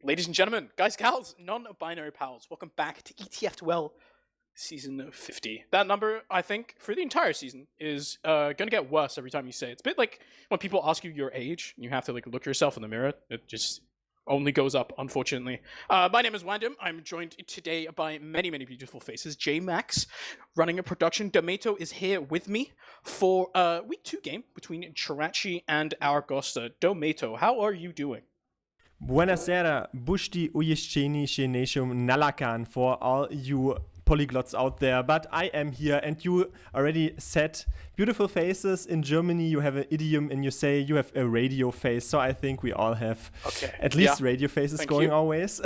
Ladies and gentlemen, guys, gals, non-binary pals, welcome back to ETF2L Season 50. That number, I think, for the entire season is going to get worse every time you say it. It's a bit like when people ask you your age, and you have to look yourself in the mirror. It just only goes up, unfortunately. My name is Wandem. I'm joined today by many, many beautiful faces. J-Max, running a production. Domato is here with me for Week 2 game between czuraci and Aragosta. Domato, how are you doing? Buonasera, Bushti Uyishcheni Sheneshum Nalakan for all you polyglots out there. But I am here, and you already said beautiful faces. In Germany, you have an idiom, and you say you have a radio face. So I think we all have at least radio faces going our ways.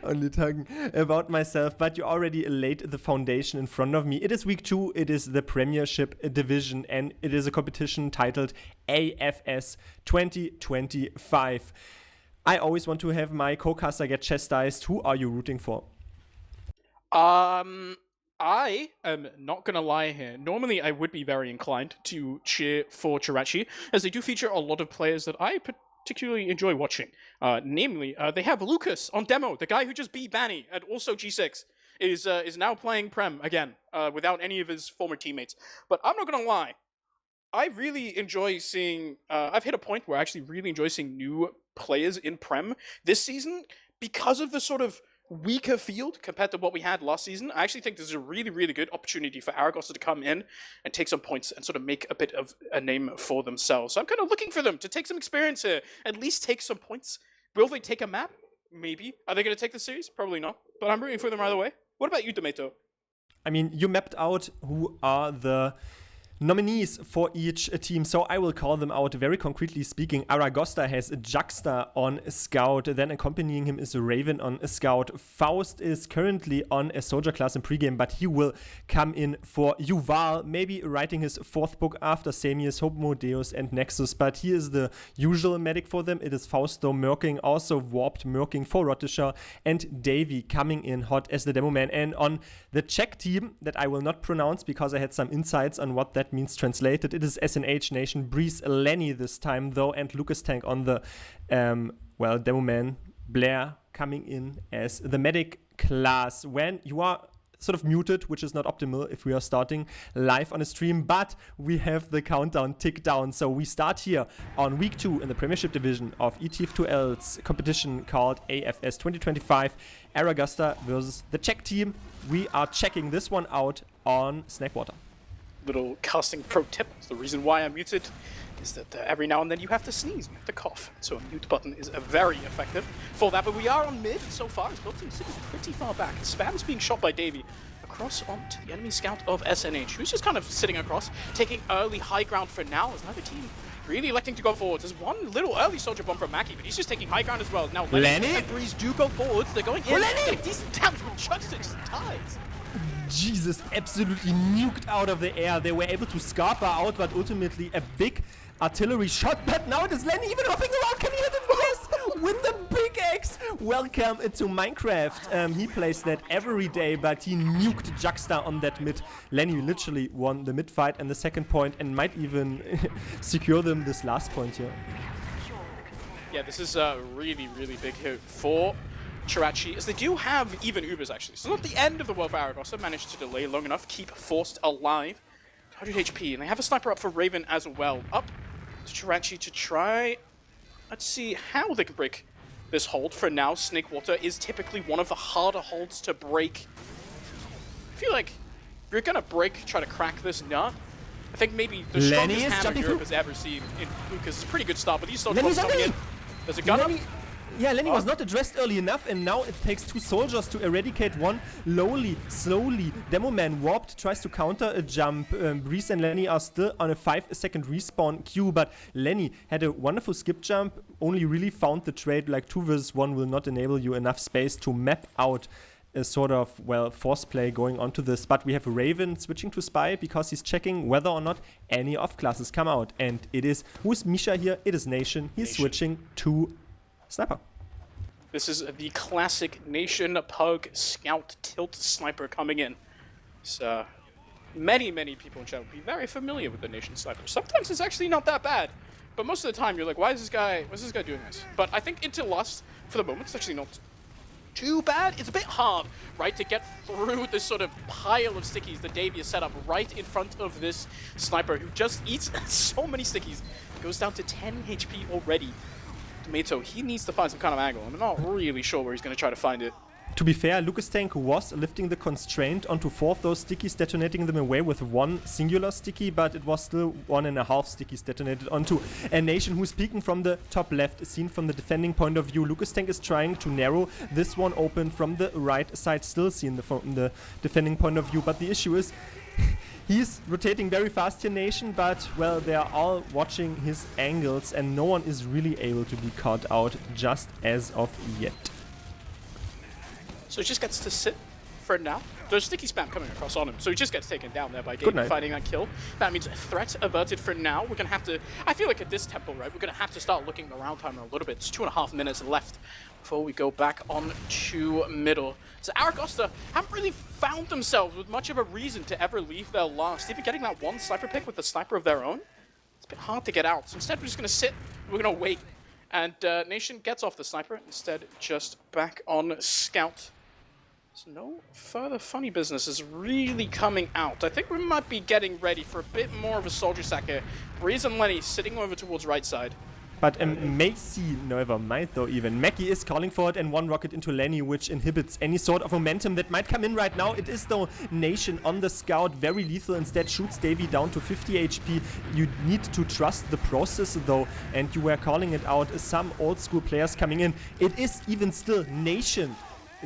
Only talking about myself, but you already laid the foundation in front of me. It is week 2, it is the Premiership division, and it is a competition titled AFS 2025. I always want to have my co-caster get chastised. Who are you rooting for? I am not going to lie here. Normally, I would be very inclined to cheer for czuraci, as they do feature a lot of players that I particularly enjoy watching. Namely, they have Lucas on demo, the guy who just beat Banny, and also G6 is now playing Prem again, without any of his former teammates. But I'm not going to lie. I really enjoy seeing... I've hit a point where I actually really enjoy seeing new players in Prem this season because of the sort of weaker field compared to what we had last season. I actually think this is a really, really good opportunity for Aragosta to come in and take some points and sort of make a bit of a name for themselves. So I'm kind of looking for them to take some experience here, at least take some points. Will they take a map? Maybe. Are they going to take the series? Probably not. But I'm rooting for them either way. What about you, Domato? I mean, you mapped out who are the nominees for each team, so I will call them out. Very concretely speaking, Aragosta has Juxta on Scout, then accompanying him is Raven on Scout. Faust is currently on a soldier class in pregame, but he will come in for Yuval, maybe writing his 4th book after Samius, Homo Deus and Nexus, but he is the usual medic for them. It is Fausto Merking, also Warped Merking for Rottischer, and Davy coming in hot as the demo man. And on the Czech team, that I will not pronounce because I had some insights on what that means translated, it is SNH Nation, Breeze Lenny this time though, and Lucas Tank on the demo man, Blair coming in as the medic class. When you are sort of muted, which is not optimal if we are starting live on a stream, but we have the countdown tick down. So we start here on week 2 in the Premiership division of ETF2L's competition called AFS 2025, Aragosta versus the Czech team. We are checking this one out on Snakewater. Little casting pro tip. The reason why I'm muted is that every now and then you have to sneeze, you have to cough. So a mute button is very effective for that. But we are on mid so far. It's built in sitting pretty far back. Spam's being shot by Davy across onto the enemy scout of SNH, who's just kind of sitting across, taking early high ground for now. As another team really electing to go forwards. There's one little early soldier bomb from Mackie, but he's just taking high ground as well. Now Lenny and Breeze do go forwards. They're going in. Lenny! Decent damage with Chuck6 ties. Jesus, absolutely nuked out of the air. They were able to Scarpa out, but ultimately a big artillery shot. But now it is Lenny even hopping around. Can he hit him? Yes! With the big axe. Welcome to Minecraft. He plays that every day, but he nuked Juxta on that mid. Lenny literally won the mid fight and the second point, and might even secure them this last point here. Yeah, this is a really, really big hit for czuraci, as they do have even Ubers actually. So not the end of the world for Aragosta. Managed to delay long enough, keep Forced alive. 100 HP, and they have a sniper up for Raven as well. Up to czuraci to try. Let's see how they can break this hold. For now, Snakewater is typically one of the harder holds to break. I feel like if you're gonna try to crack this nut, I think maybe the strongest hammer Europe has ever seen in Lucas. It's a pretty good start, but these soldiers coming in. There's a gun up. Yeah, Lenny was not addressed early enough, and now it takes 2 soldiers to eradicate one. Slowly, Demo Man Warped tries to counter a jump. Breeze and Lenny are still on a 5-second respawn queue, but Lenny had a wonderful skip jump, only really found the trade, like 2 versus 1 will not enable you enough space to map out a sort of, force play going onto this. But we have Raven switching to Spy because he's checking whether or not any off classes come out. And it is, who's Misha here? It is Nation. He's switching to Sniper. This is the classic Nation Pug Scout Tilt Sniper coming in. So many people in chat will be very familiar with the Nation Sniper. Sometimes it's actually not that bad. But most of the time, you're like, what's this guy doing this? But I think into Lust, for the moment, it's actually not too bad. It's a bit hard, right, to get through this sort of pile of stickies that Davey has set up right in front of this sniper who just eats so many stickies. Goes down to 10 HP already. Tomato, he needs to find some kind of angle. I'm not really sure where he's going to try to find it. To be fair, Lucas Tank was lifting the constraint onto 4 of those stickies, detonating them away with 1 singular sticky, but it was still 1.5 stickies detonated onto a Nation who's peeking from the top left, seen from the defending point of view. Lucas Tank is trying to narrow this one open from the right side, still seen from the defending point of view, but the issue is he's rotating very fast here, Nation, but, well, they are all watching his angles and no one is really able to be caught out just as of yet. So he just gets to sit for now. There's sticky spam coming across on him, so he just gets taken down there by Davey finding that kill. That means threat averted for now. We're going to have to, I feel like at this tempo, right, we're going to have to start looking around time a little bit. It's 2.5 minutes left before we go back on to middle. So Aragosta haven't really found themselves with much of a reason to ever leave their last. Even getting that one sniper pick with the sniper of their own, it's a bit hard to get out. So instead we're just going to sit, we're going to wait. And Nation gets off the sniper, instead just back on scout. So no further funny business is really coming out. I think we might be getting ready for a bit more of a soldier sack here. Breeze and Lenny sitting over towards right side. But Macy, never mind though even. Mackie is calling for it and 1 rocket into Lenny, which inhibits any sort of momentum that might come in right now. It is though Nation on the scout, very lethal, instead shoots Davey down to 50 HP. You need to trust the process though, and you were calling it out. Some old school players coming in. It is even still Nation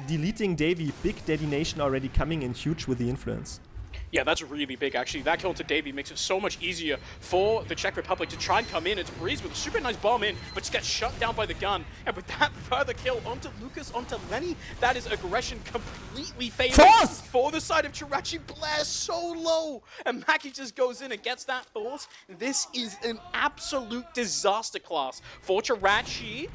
deleting Davey. Big Daddy Nation already coming in huge with the influence. Yeah, that's really big, actually. That kill to Davey makes it so much easier for the Czech Republic to try and come in. It's Breeze with a super nice bomb in, but just gets shut down by the gun. And with that further kill onto Lucas, onto Lenny, that is aggression completely failing for the side of czuraci. Blair so low, and Mackie just goes in and gets that force. This is an absolute disaster class for czuraci.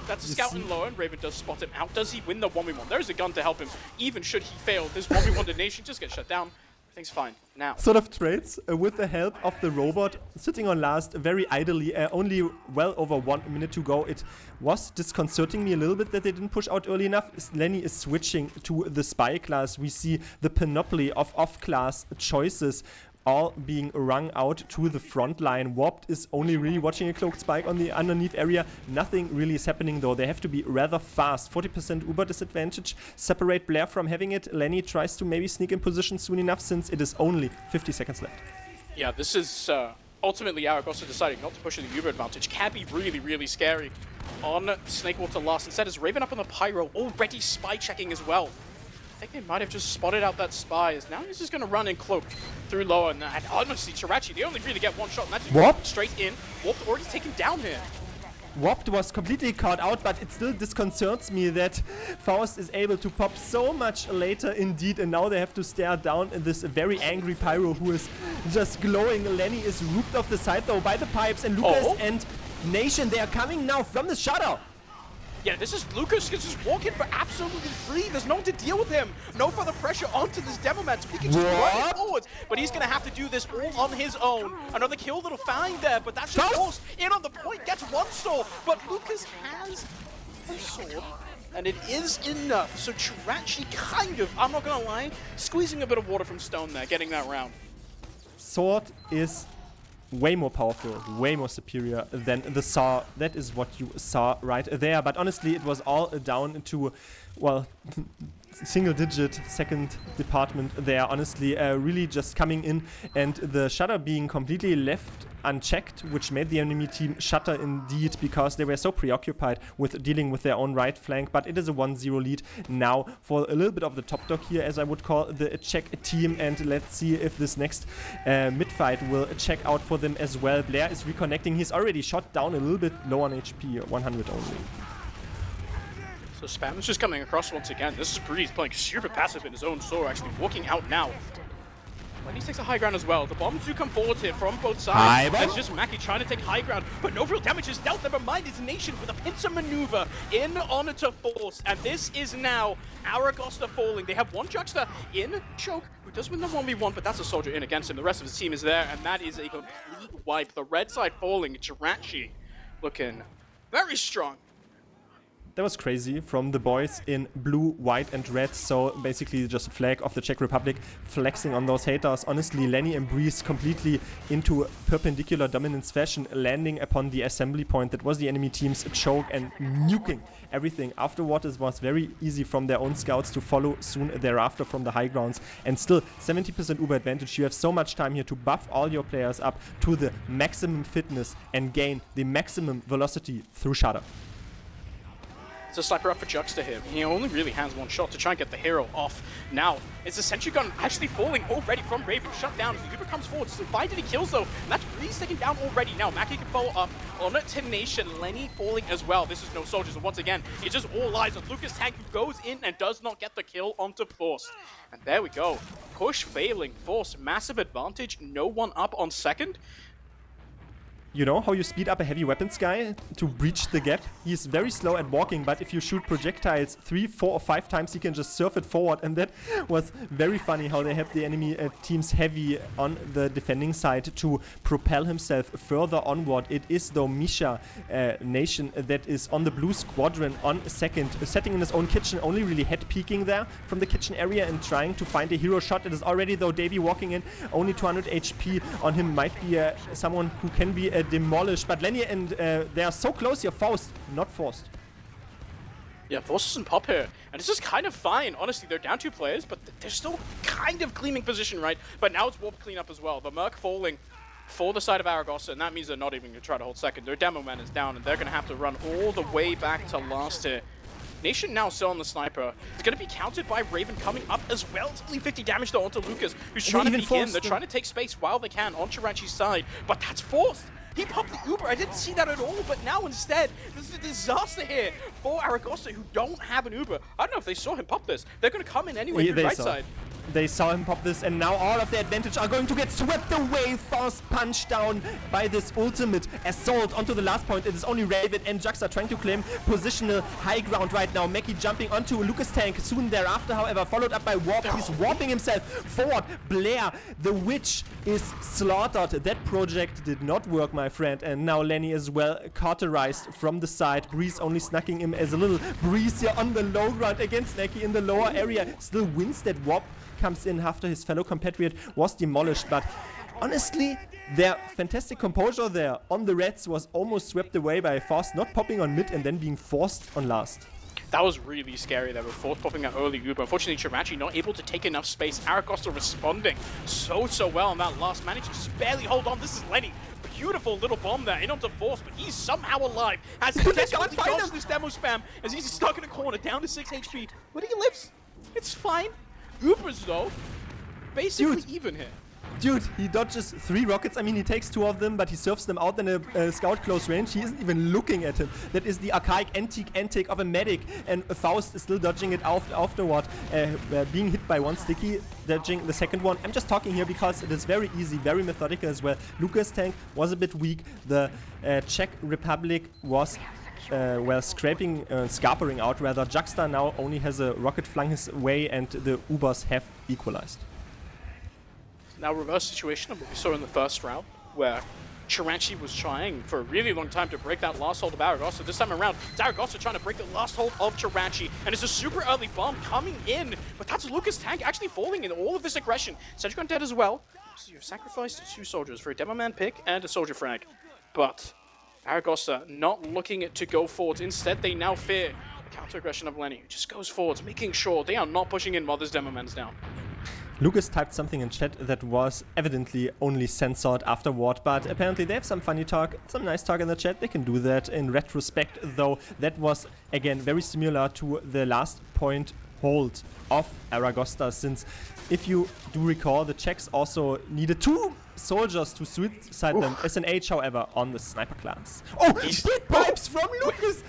That's a scout in low, and Raven does spot him out. Does he win the 1v1? There's a gun to help him. Even should he fail, this 1v1 to Nation just gets shut down. Everything's fine now. Sort of trades with the help of the robot sitting on last very idly. Only well over 1 minute to go. It was disconcerting me a little bit that they didn't push out early enough. Lenny is switching to the spy class. We see the panoply of off-class choices all being wrung out to the front line. Warped is only really watching a cloaked spike on the underneath area. Nothing really is happening though. They have to be rather fast. 40% Uber disadvantage. Separate Blair from having it. Lenny tries to maybe sneak in position soon enough since it is only 50 seconds left. Yeah, this is ultimately Aragosta deciding not to push the Uber advantage. Can be really, really scary on Snakewater last. Instead is Raven up on the Pyro, already spy checking as well. I think they might have just spotted out that spy, as now he's just going to run and cloak through lower. And honestly, czuraci, they only really get 1 shot, and that's Warped straight in. Warped already taken down here. Warped was completely caught out, but it still disconcerts me that Faust is able to pop so much later indeed, and now they have to stare down in this very angry Pyro who is just glowing. Lenny is rooped off the side though by the pipes, and Lucas and Nation, they are coming now from the shutter. Yeah, this is Lucas just walking for absolutely free. There's no one to deal with him. No further pressure onto this Demoman, so he can just run it forward. But he's going to have to do this all on his own. Another kill that'll find there, but that's just forced in on the point. Gets 1 stall, but Lucas has a sword, and it is enough. So czuraci kind of, I'm not going to lie, squeezing a bit of water from Stone there, getting that round. Sword is way more powerful, way more superior than the Saw. That is what you saw right there. But honestly, it was all down to, well, single-digit second department there. Honestly, really just coming in and the shutter being completely left unchecked, which made the enemy team shutter indeed, because they were so preoccupied with dealing with their own right flank. But it is a 1-0 lead now for a little bit of the top dog here, as I would call the Czech team. And let's see if this next mid-fight will check out for them as well. Blair is reconnecting. He's already shot down a little bit low on HP, 100 only. So Spam is just coming across once again. This is Breeze playing super passive in his own store, actually walking out now. Lenny takes the high ground as well. The bombs do come forward here from both High sides. bomb. It's just Mackie trying to take high ground, but no real damage is dealt. Never mind, it's Nation with a pincer maneuver in onto Force. And this is now Aragosta falling. They have one Juxta in Choke, who does win the 1v1, but that's a soldier in against him. The rest of his team is there, and that is a complete wipe. The red side falling, czuraci looking very strong. That was crazy from the boys in blue, white and red. So basically just a flag of the Czech Republic flexing on those haters. Honestly, Lenny and Breeze completely into perpendicular dominance fashion, landing upon the assembly point that was the enemy team's choke and nuking everything. Afterward, it was very easy from their own scouts to follow soon thereafter from the high grounds. And still, 70% Uber advantage. You have so much time here to buff all your players up to the maximum fitness and gain the maximum velocity through Shudder. It's a sniper up for Juxta here. He only really has one shot to try and get the hero off. Now, it's a sentry gun actually falling already from Raven, shut down as the Uber comes forward. Doesn't find any kills though, and that's Breeze taken down already. Now, Mackie can follow up on it to Nation. Lenny falling as well. This is no soldiers, and once again, it just all lies on Lucas Tank, who goes in and does not get the kill onto Force. And there we go. Push failing, Force, massive advantage, no one up on second. You know how you speed up a heavy weapons guy to breach the gap? He's very slow at walking, but if you shoot projectiles 3, 4 or 5 times, he can just surf it forward. And that was very funny how they have the enemy teams heavy on the defending side to propel himself further onward. It is though Misha Nation that is on the blue squadron on second, setting in his own kitchen, only really head peeking there from the kitchen area and trying to find a hero shot. It is already though Davey walking in, only 200 HP on him, might be someone who can be demolished, but Lenny and they are so close here. Faust, not forced. Yeah, Force doesn't pop here, and it's just kind of fine. Honestly, they're down 2 players, but they're still kind of cleaning position, right? But now it's warp cleanup as well. The Merc falling for the side of Aragosta, and that means they're not even going to try to hold second. Their demo man is down, and they're going to have to run all the way back to last here. Nation now still on the sniper. It's going to be countered by Raven coming up as well. It's only 50 damage though onto Lucas, who's trying to peek in. They're trying to take space while they can on czuraci's side, but that's forced. He popped the Uber. I didn't see that at all, but now instead, this is a disaster here for Aragosta, who don't have an Uber. I don't know if they saw him pop this. They're going to come in anyway through the right side. They saw him pop this, and now all of the advantage are going to get swept away. Fast punch down by this ultimate assault onto the last point. It is only Raven and Juxta trying to claim positional high ground right now. Mackie jumping onto Lucas Tank soon thereafter, however, followed up by Warp. He's warping himself forward. Blair, the witch, is slaughtered. That project did not work, my friend. And now Lenny is well cauterized from the side. Breeze only snacking him as a little Breeze here on the low ground against Snacky in the lower area. Still wins that Warp. Comes in after his fellow compatriot was demolished, but honestly, their fantastic composure there on the Reds was almost swept away by Faust not popping on mid and then being forced on last. That was really scary there with Force popping out early Uber. Unfortunately, czuraci not able to take enough space. Aragosta responding so well on that last, managing to just barely hold on. This is Lenny. Beautiful little bomb there in onto Force, but he's somehow alive. Has to dodge this demo spam as he's stuck in a corner, down to 6 HP. But he lives. It's fine. Uber's though, basically even here. Dude, he dodges 3 rockets. I mean, he takes 2 of them, but he surfs them out in a scout close range. He isn't even looking at him. That is the archaic antique antic of a medic, and Faust is still dodging it afterward, being hit by 1 sticky, dodging the second one. I'm just talking here because it is very easy, very methodical as well. Lucas Tank was a bit weak. The Czech Republic was scraping, scarpering out rather. Juxta now only has a rocket flung his way, and the Ubers have equalized. Now reverse situation of what we saw in the first round, where czuraci was trying for a really long time to break that last hold of Aragosta. This time around, it's Aragosta trying to break the last hold of czuraci, and it's a super early bomb coming in, but that's Lucas Tank actually falling in all of this aggression. Sentry gun dead as well, so you've sacrificed 2 soldiers for a demo man pick and a soldier frag, but Aragosta not looking to go forward. Instead, they now fear the counter-aggression of Lenny, who just goes forwards, making sure they are not pushing in while this demo man's down. Lucas typed something in chat that was evidently only censored afterward, but apparently they have some funny talk, some nice talk in the chat. They can do that in retrospect, though that was, again, very similar to the last point hold of Aragosta, since if you do recall, the Czechs also needed 2 soldiers to suicide them. SNH, however, on the sniper class. Oh, big pipes from Lucas!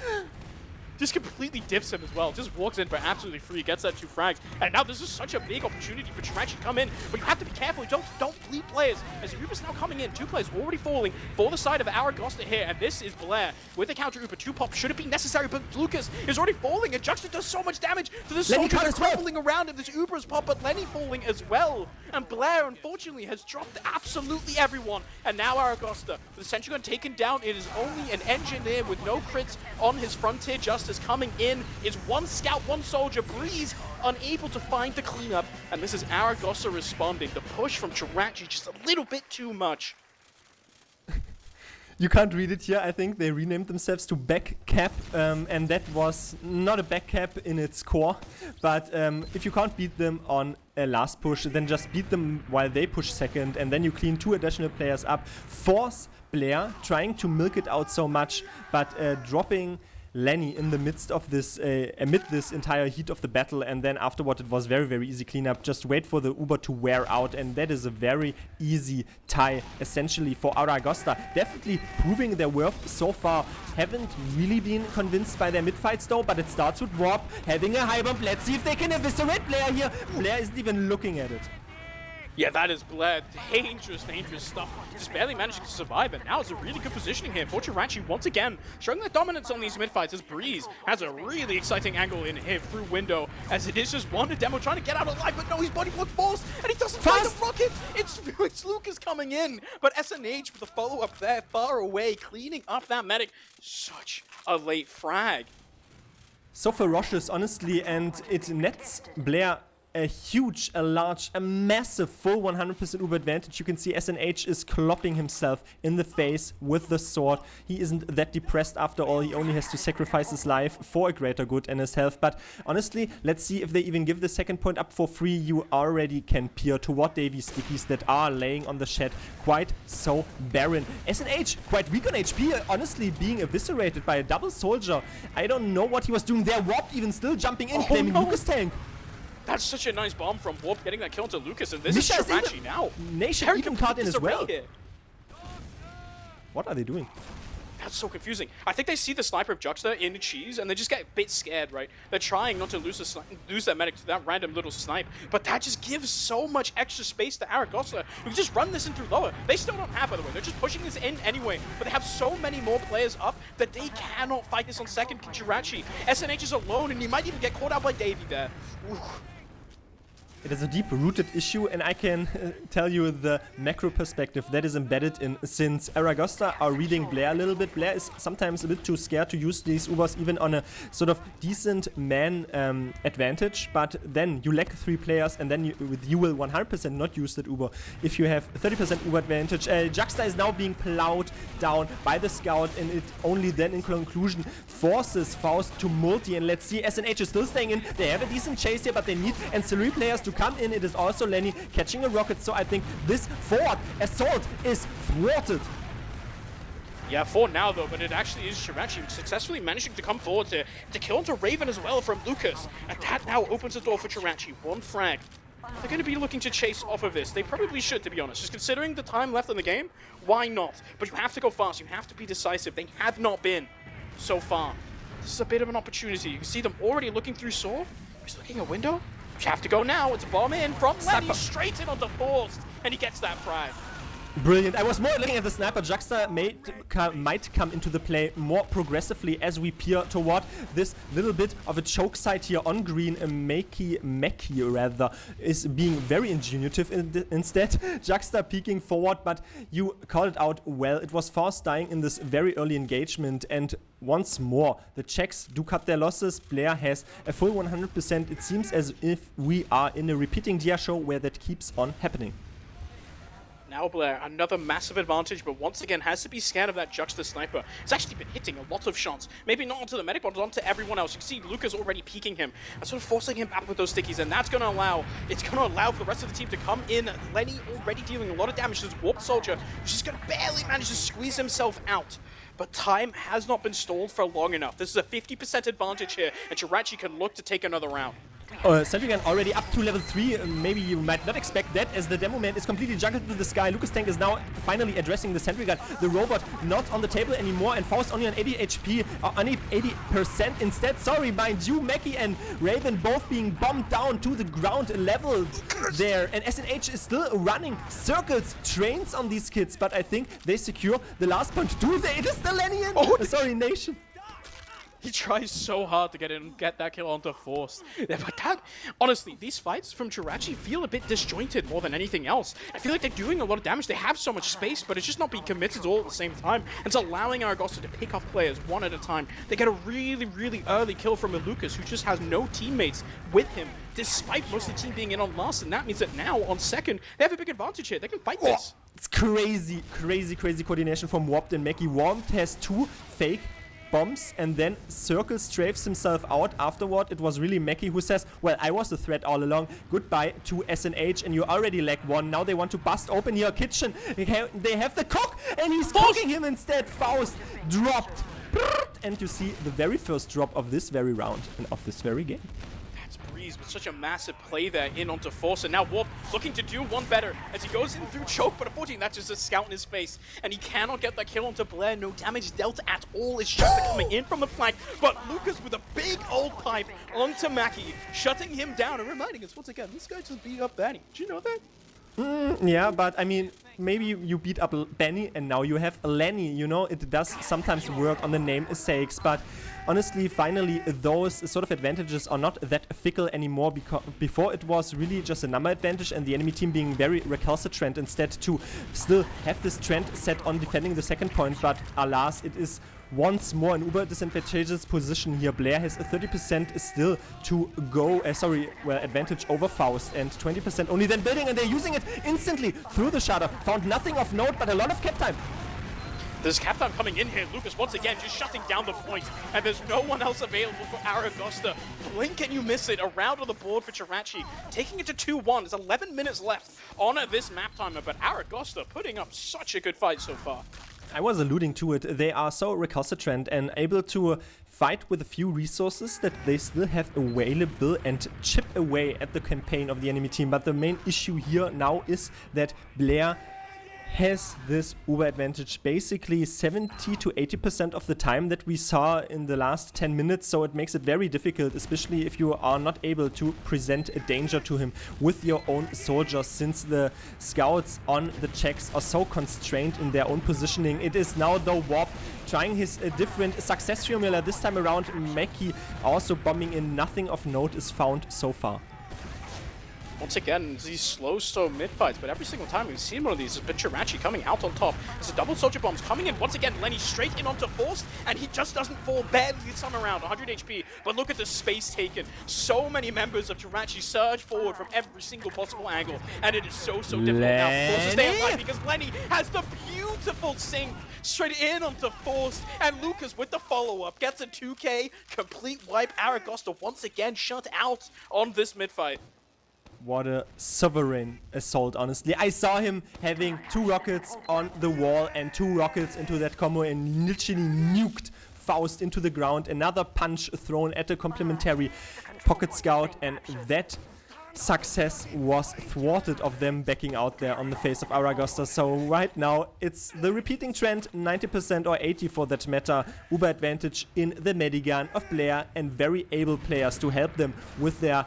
just completely diffs him as well. Just walks in for absolutely free, gets that 2 frags. And now this is such a big opportunity for czuraci to come in, but you have to be careful. Don't bleed players. As Uber's now coming in, 2 players already falling for the side of Aragosta here, and this is Blair with the counter Uber 2 pop. Should it be necessary, but Lucas is already falling, and Juxta does so much damage to the soldiers that are crumbling around him. This Uber's pop, but Lenny falling as well. And Blair, unfortunately, has dropped absolutely everyone. And now Aragosta, with the Sentry Gun taken down, it is only an engineer with no crits on his frontier. Justice coming in is 1 scout, 1 soldier. Breeze unable to find the cleanup, and this is Aragosta responding. The push from czuraci just a little bit too much. You can't read it here. I think they renamed themselves to Backcap, and that was not a backcap in its core. But if you can't beat them on a last push, then just beat them while they push second, and then you clean 2 additional players up. Force Blair trying to milk it out so much, but dropping Lenny in the midst of this, amid this entire heat of the battle, and then afterward it was very, very easy cleanup. Just wait for the Uber to wear out, and that is a very easy tie, essentially, for Aragosta. Definitely proving their worth so far. Haven't really been convinced by their mid-fights though, but it starts with Warp having a high bump. Let's see if they can eviscerate Blair here. Blair isn't even looking at it. Yeah, that is Blair. Dangerous stuff. Just barely managing to survive, and now it's a really good positioning here for czuraci once again, showing their dominance on these mid-fights as Breeze has a really exciting angle in here through window, as it is just one to demo trying to get out alive, but no, his body block falls, and he doesn't find the rocket! It's Lucas coming in, but SNH with the follow-up there, far away, cleaning up that medic. Such a late frag. So ferocious, honestly, and it nets Blair a large, a massive full 100% Uber advantage. You can see SNH is clopping himself in the face with the sword. He isn't that depressed after all. He only has to sacrifice his life for a greater good and his health. But honestly, let's see if they even give the second point up for free. You already can peer toward Davy stickies that are laying on the shed quite so barren. SNH quite weak on HP, honestly being eviscerated by a double soldier. I don't know what he was doing there. Warp even still jumping in, claiming Lucas tank. That's such a nice bomb from Warp, getting that kill into Lucas, and this is czuraci now. Nation even caught in as well. Here. What are they doing? That's so confusing. I think they see the sniper of Juxta in Cheese, and they just get a bit scared, right? They're trying not to lose that medic to that random little snipe, but that just gives so much extra space to Aragosta. We can just run this in through lower. They still don't have, by the way. They're just pushing this in anyway, but they have so many more players up that they cannot fight this on second czuraci. SNH is alone, and he might even get caught out by Davey there. Ooh. It is a deep-rooted issue, and I can tell you the macro perspective that is embedded in, since Aragosta are reading Blair a little bit. Blair is sometimes a bit too scared to use these Ubers even on a sort of decent man advantage, but then you lack 3 players, and then you will 100% not use that Uber if you have 30% Uber advantage. Juxta is now being plowed down by the scout, and it only then in conclusion forces Faust to multi, and let's see, SNH is still staying in. They have a decent chase here, but they need ancillary players to come in. It is also Lenny catching a rocket, so I think this forward assault is thwarted. Yeah, for now though, but it actually is czuraci successfully managing to come forward to kill into Raven as well from Lucas, and that now opens the door for czuraci. 1 frag. They're going to be looking to chase off of this. They probably should, to be honest. Just considering the time left in the game, why not? But you have to go fast. You have to be decisive. They have not been so far. This is a bit of an opportunity. You can see them already looking through Saw. He's looking at window. You have to go now. It's a bomb in from Lenny, straight in on the Forced, and he gets that frag. Brilliant. I was more looking at the sniper. Juxta might come into the play more progressively as we peer toward this little bit of a choke site here on green. Meki rather is being very ingenious instead. Juxta peeking forward, but you called it out well. It was Faust dying in this very early engagement, and once more the Czechs do cut their losses. Blair has a full 100%. It seems as if we are in a repeating Dia show where that keeps on happening. Now Blair, another massive advantage, but once again has to be scared of that Juxta sniper. It's actually been hitting a lot of shots. Maybe not onto the medic, but onto everyone else. You can see Lucas already peeking him and sort of forcing him back with those stickies, and that's going to allow for the rest of the team to come in. Lenny already dealing a lot of damage to this Warp Soldier, who's just going to barely manage to squeeze himself out. But time has not been stalled for long enough. This is a 50% advantage here, and czuraci can look to take another round. Sentry Gun already up to level 3. Maybe you might not expect that, as the Demo Man is completely juggled into the sky. Lucas Tank is now finally addressing the Sentry Gun. The robot not on the table anymore, and Faust only on 80 HP, only 80% instead. Sorry, mind you, Mackie and Raven both being bombed down to the ground level there. And SNH is still running circles, trains on these kids, but I think they secure the last point. Do they? It is the Lenian! Oh, sorry, Nation. He tries so hard to get in and get that kill onto Force. Yeah, but that, honestly, these fights from czuraci feel a bit disjointed more than anything else. I feel like they're doing a lot of damage. They have so much space, but it's just not being committed all at the same time. It's allowing Aragosta to pick off players one at a time. They get a really, really early kill from a Lucas, who just has no teammates with him, despite most of the team being in on last. And that means that now, on second, they have a big advantage here. They can fight this. It's crazy, crazy, crazy coordination from Warped and Mackie. Warped has 2 fake bombs and then Circle strafes himself out afterward. It was really Mackie who says, well, I was the threat all along. Goodbye to SNH, and you already lack 1. Now they want to bust open your kitchen. They have the cook, and he's cooking him instead. Faust dropped. And you see the very first drop of this very round and of this very game. Breeze with such a massive play there in onto Force, and now Warp looking to do one better as he goes in through choke, but unfortunately that's just a scout in his face, and he cannot get that kill onto Blair. No damage dealt at all. It's just coming in from the flank, but Lucas with a big old pipe onto Mackie, shutting him down and reminding us once again, this guy just beat up Benny. Did you know that? Yeah, but I mean, maybe you beat up Benny and now you have Lenny, you know, it does sometimes work on the namesakes, but honestly, finally, those sort of advantages are not that fickle anymore, because before it was really just a number advantage and the enemy team being very recalcitrant instead to still have this trend set on defending the second point, but alas, it is once more an uber disadvantageous position here. Blair has a 30% still to go, advantage over Faust, and 20% only then building, and they're using it instantly through the shutter. Found nothing of note, but a lot of cap time. There's cap time coming in here. Lucas once again just shutting down the point, and there's no one else available for Aragosta. Blink and you miss it. A round on the board for czuraci, taking it to 2-1. There's 11 minutes left on this map timer, but Aragosta putting up such a good fight so far. I was alluding to it. They are so recalcitrant and able to fight with a few resources that they still have available and chip away at the campaign of the enemy team. But the main issue here now is that Blair has this uber advantage basically 70 to 80% of the time that we saw in the last 10 minutes, so it makes it very difficult, especially if you are not able to present a danger to him with your own soldiers, since the scouts on the checks are so constrained in their own positioning. It is now though Warp trying his different success formula this time around. Mackie also bombing in. Nothing of note is found so far. Once again, these slow mid fights, but every single time we've seen one of these has been czuraci coming out on top. There's a double soldier bombs coming in. Once again, Lenny straight in onto Force, and he just doesn't fall badly this time around. 100 HP, but look at the space taken. So many members of czuraci surge forward from every single possible angle, and it is so difficult now. Force to stay alive because Lenny has the beautiful sink straight in onto Force, and Lucas with the follow-up gets a 2k complete wipe. Aragosta once again shut out on this mid fight. What a sovereign assault, honestly. I saw him having 2 rockets on the wall and 2 rockets into that combo and literally nuked Faust into the ground. Another punch thrown at a complementary pocket scout, and that success was thwarted of them backing out there on the face of Aragosta. So right now it's the repeating trend, 90% or 80 for that matter, uber advantage in the Medigun of Blair, and very able players to help them with their...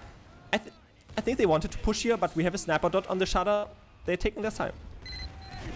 I think they wanted to push here, but we have a sniper dot on the shutter. They're taking their time.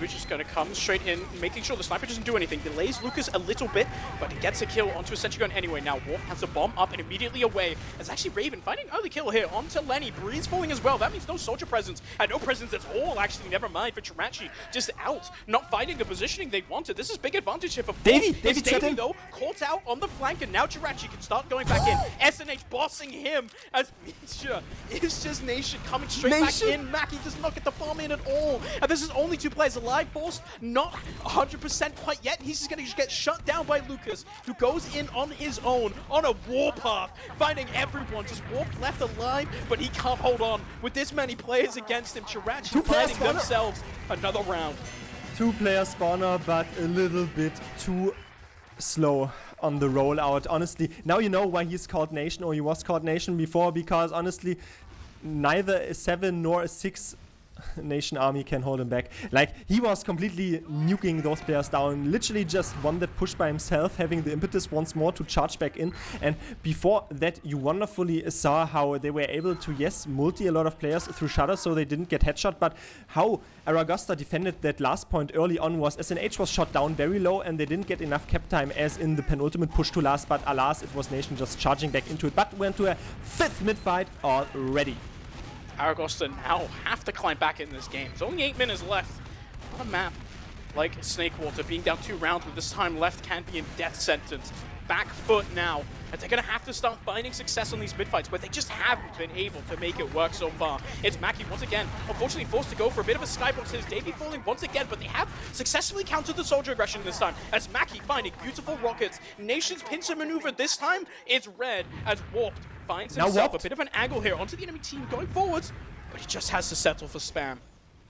We're just going to come straight in, making sure the sniper doesn't do anything. Delays Lucas a little bit, but he gets a kill onto a sentry gun anyway. Now Warp has a bomb up and immediately away. It's actually Raven finding early kill here onto Lenny. Breeze falling as well. That means no soldier presence, and no presence at all, actually, never mind, for czuraci. Just out, not finding the positioning they wanted. This is big advantage here for Force. Davey though, caught out on the flank, and now czuraci can start going back in. SNH bossing him as Misha is just Nation coming straight back in. Mackie does not get the farm in at all, and this is only 2 players alive. Force not 100% quite yet. He's just going to get shut down by Lucas, who goes in on his own on a warpath, finding everyone. Just Warp left alive, but he can't hold on with this many players against him. czuraci finding themselves another round. 2-player spawner, but a little bit too slow on the rollout, honestly. Now you know why he's called Nation, or he was called Nation before, because honestly, neither a 7 nor a 6 Nation army can hold him back. Like, he was completely nuking those players down. Literally just one that pushed by himself, having the impetus once more to charge back in. And before that, you wonderfully saw how they were able to, yes, multi a lot of players through Shadow so they didn't get headshot, but how Aragosta defended that last point early on was SNH was shot down very low and they didn't get enough cap time as in the penultimate push to last, but alas, it was Nation just charging back into it, but went to a 5th mid-fight already. Aragosta now have to climb back in this game. There's only 8 minutes left on a map like Snakewater, being down 2 rounds, but this time left can be in death sentence. Back foot now, and they're going to have to start finding success on these mid-fights where they just haven't been able to make it work so far. It's Mackie once again, unfortunately forced to go for a bit of a skybox. His Davey falling once again, but they have successfully countered the soldier aggression this time, as Mackie finding beautiful rockets. Nation's pincer maneuver this time, it's red, as Warped finds himself a bit of an angle here onto the enemy team going forwards, but he just has to settle for spam.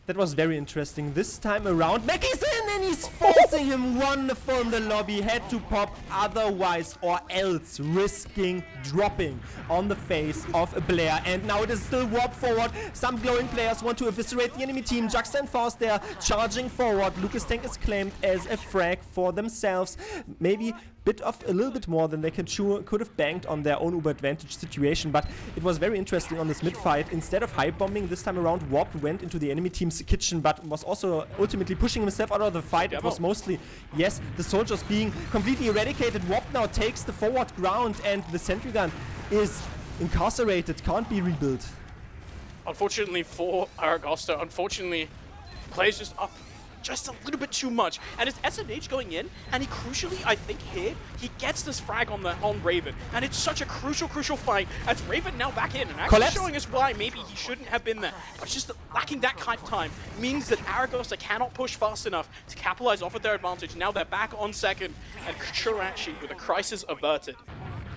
That was very interesting. This time around, Mackie's in and he's forcing him wonderful in the lobby. Had to pop otherwise or else risking dropping on the face of Blair. And now it is still warp forward. Some glowing players want to eviscerate the enemy team. Juxta and Faust there charging forward. Lucas Tank is claimed as a frag for themselves. Maybe a little bit more than they could have banked on their own uber advantage situation, but it was very interesting on this mid fight. Instead of high bombing this time around, Warp went into the enemy team's kitchen, but was also ultimately pushing himself out of the fight. It was mostly, yes, the soldiers being completely eradicated. Warp now takes the forward ground and the sentry gun is incarcerated, can't be rebuilt. Unfortunately for Aragosta, plays just up just a little bit too much, and it's SNH going in, and he crucially, I think here, he gets this frag on Raven, and it's such a crucial fight, as Raven now back in, and actually showing us why maybe he shouldn't have been there, but just lacking that kind of time means that Aragosta cannot push fast enough to capitalize off of their advantage. Now they're back on second, and czuraci with a crisis averted.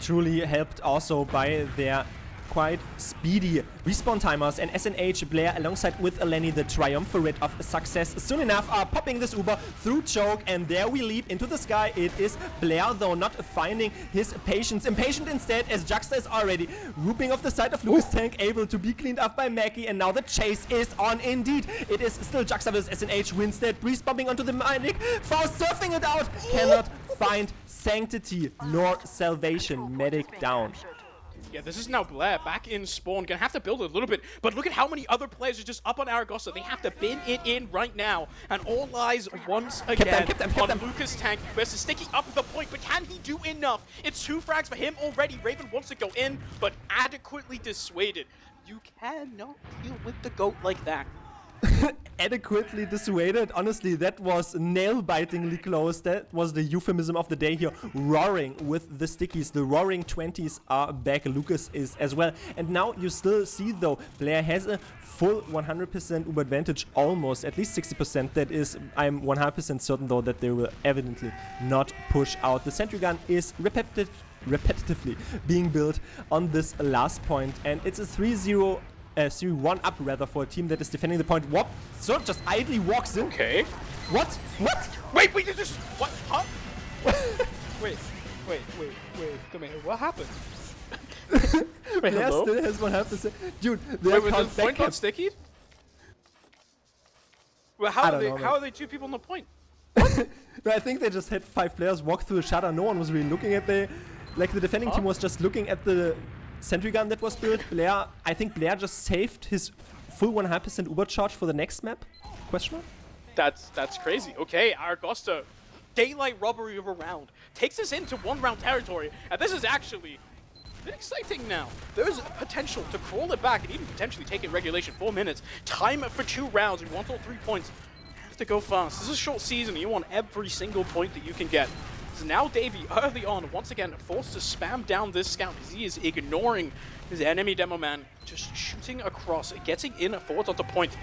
Truly helped also by their quite speedy respawn timers, and SNH Blair alongside with Eleni, the triumvirate of success, soon enough are popping this Uber through choke, and there we leap into the sky. It is Blair though not finding his patience, impatient instead, as Juxta is already whooping off the side of Lucas Tank, able to be cleaned up by Mackie, and now the chase is on indeed. It is still Juxta vs SNH, Winstead breeze bombing onto the Medic, Faust surfing it out, cannot find sanctity nor salvation. Medic down. Yeah, this is now Blair back in spawn. Gonna have to build a little bit, but look at how many other players are just up on Aragosta. They have to bin it in right now, and all lies once again on Lucas Tank versus sticking up the point, but can he do enough? It's 2 frags for him already. Raven wants to go in, but adequately dissuaded. You cannot deal with the GOAT like that. Adequately dissuaded. Honestly, that was nail-bitingly close. That was the euphemism of the day here. Roaring with the stickies. The roaring 20s are back. Lucas is as well. And now you still see, though, Blair has a full 100% uber advantage, almost, at least 60%. That is, I'm 100% certain, though, that they will evidently not push out. The sentry gun is repetitively being built on this last point, and it's a 3-0 3-1 up rather for a team that is defending the point. What? So just idly walks in. Okay. What? What? Wait, this what? Huh? wait. Come here. What happened? Wait, Blair still has 100%. Dude, they was the point got sticky? Well, how are they 2 people on the point? No, I think they just had 5 players walk through the shutter. No one was really looking at the defending team was just looking at the sentry gun that was built. I think Blair just saved his full 100% Uber charge for the next map? Question mark? That's crazy. Okay, Aragosta, daylight robbery of a round, takes us into 1-round territory, and this is actually a bit exciting now. There's potential to crawl it back and even potentially take it regulation. 4 minutes. Time for 2 rounds. We want all 3 points. Have to go fast. This is a short season. You want every single point that you can get. So now Davey, early on, once again forced to spam down this scout because he is ignoring his enemy demo man, just shooting across, getting in forwards onto point.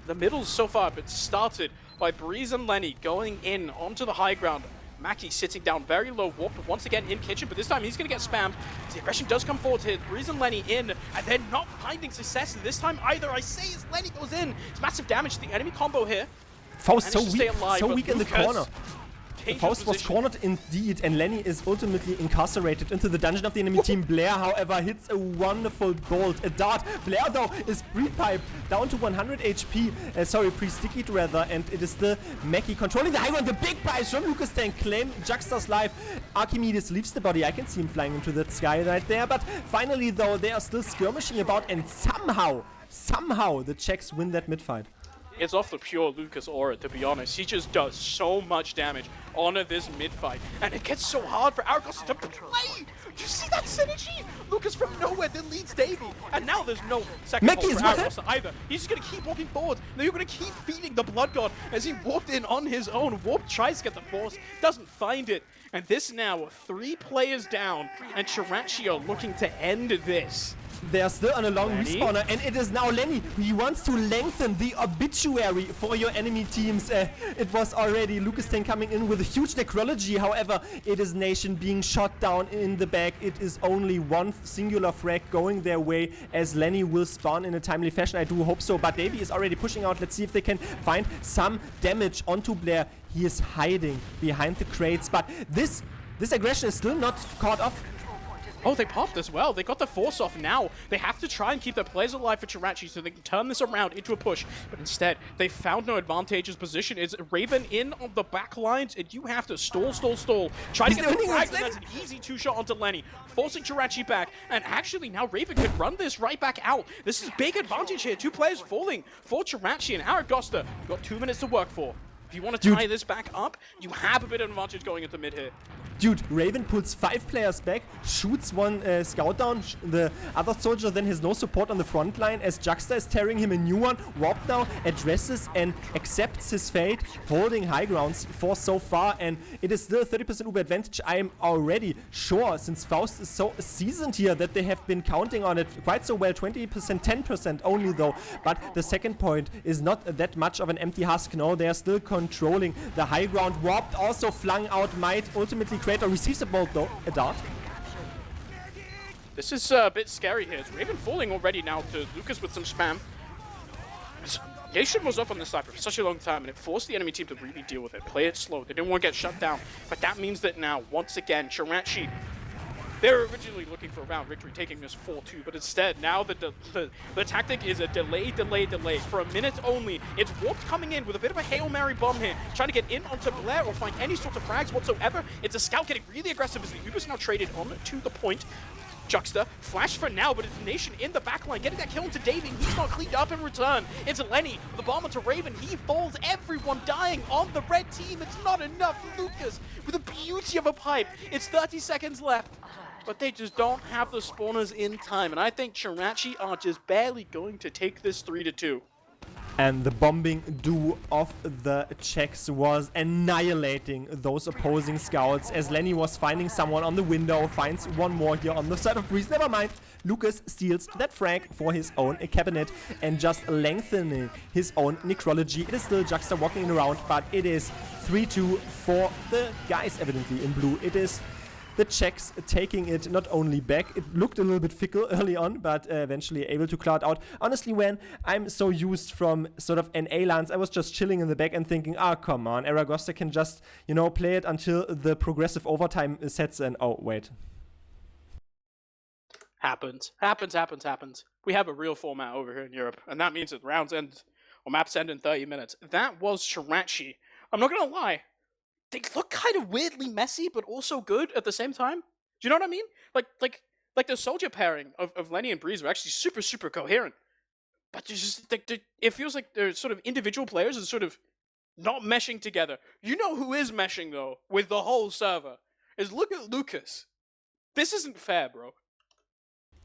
The middle so far been started by Breeze and Lenny going in onto the high ground. Mackie sitting down very low, Warped once again in kitchen, but this time he's going to get spammed. The aggression does come forward here. Breeze and Lenny in, and they're not finding success this time either. I say as Lenny goes in, it's massive damage to the enemy combo here. Faust so weak in the corner. advantageous Faust was position. cornered indeed, and Lenny is ultimately incarcerated into the dungeon of the enemy team. Blair, however, hits a wonderful bolt, a dart. Blair, though, is pre-piped down to 100 HP. Sorry, pre-stickied rather, and it is still Mackie controlling the high ground. The big prize from Lucas Tank claim Juxta's life. Archimedes leaves the body. I can see him flying into the sky right there, but finally, though, they are still skirmishing about, and somehow the Czechs win that mid-fight. It's off the pure Lucas aura, to be honest. He just does so much damage on this mid-fight, and it gets so hard for Aragosta to play! Do you see that synergy? Lucas from nowhere then leads Davey, and now there's no second hold for Aragosta either. He's just gonna keep walking forward. Now you're gonna keep feeding the Blood God as he walked in on his own. Warp tries to get the Force, doesn't find it. And this now, 3 players down, and czuraci are looking to end this. They are still on a long Lenny? respawner, and it is now Lenny. He wants to lengthen the obituary for your enemy teams. It was already Lucas Tank coming in with a huge necrology. However, it is Nation being shot down in the back. It is only one singular frag going their way, as Lenny will spawn in a timely fashion. I do hope so, but Davey is already pushing out. Let's see if they can find some damage onto Blair. He is hiding behind the crates, but this aggression is still not caught off. Oh, they popped as well. They got the Force off now. They have to try and keep their players alive for czuraci so they can turn this around into a push. But instead, they found no advantageous position. It's Raven in on the back lines, and you have to stall. Try to get the frag, and that's an easy 2-shot onto Lenny, forcing czuraci back. And actually, now Raven can run this right back out. This is a big advantage here. 2 players falling for czuraci, and Aragosta, you've got 2 minutes to work for. If you want to tie this back up, you have a bit of advantage going into mid here. Dude, Raven pulls 5 players back, shoots one scout down. The other soldier then has no support on the front line as Juxta is tearing him a new one. Warp now addresses and accepts his fate, holding high grounds for so far, and it is still a 30% Uber advantage. I am already sure, since Faust is so seasoned here, that they have been counting on it quite so well. 20%, 10% only though, but the second point is not that much of an empty husk. No, they are still controlling the high ground. Warped also flung out, might ultimately Creator receives a bolt though, a dart. This is a bit scary here. It's Raven falling already now to Lucas with some spam. Nation was up on this side for such a long time, and it forced the enemy team to really deal with it. Play it slow. They didn't want to get shut down. But that means that now, once again, czuraci, they were originally looking for a round victory, taking this 4-2, but instead, now the tactic is a delay. For a minute only, it's Warped coming in with a bit of a Hail Mary bomb here, trying to get in onto Blair or find any sort of frags whatsoever. It's a scout getting really aggressive as the Uber's now traded on to the point. Juxta, flash for now, but it's Nation in the backline, getting that kill into Davey. He's not cleaned up in return. It's Lenny, the bomb onto Raven. He falls, everyone dying on the red team. It's not enough. Lucas, with the beauty of a pipe. It's 30 seconds left, but they just don't have the spawners in time. And I think czuraci are just barely going to take this 3-2. And the bombing duo of the Czechs was annihilating those opposing scouts as Lenny was finding someone on the window, finds one more here on the side of Breeze. Never mind, Lucas steals that frag for his own cabinet and just lengthening his own necrology. It is still Juxta walking around, but it is 3-2 for the guys evidently in blue. It is the Czechs taking it not only back, it looked a little bit fickle early on, but eventually able to cloud out. Honestly, when I'm so used from sort of NA lands, I was just chilling in the back and thinking, come on, Aragosta can just, you know, play it until the progressive overtime sets in. Oh, wait. Happens. We have a real format over here in Europe, and that means that rounds end, or maps end in 30 minutes. That was czuraci. I'm not gonna lie. They look kind of weirdly messy, but also good at the same time. Do you know what I mean? Like the soldier pairing of Lenny and Breeze are actually super coherent. But just it feels like they're sort of individual players and sort of not meshing together. You know who is meshing though with the whole server is look at Lucas. This isn't fair, bro.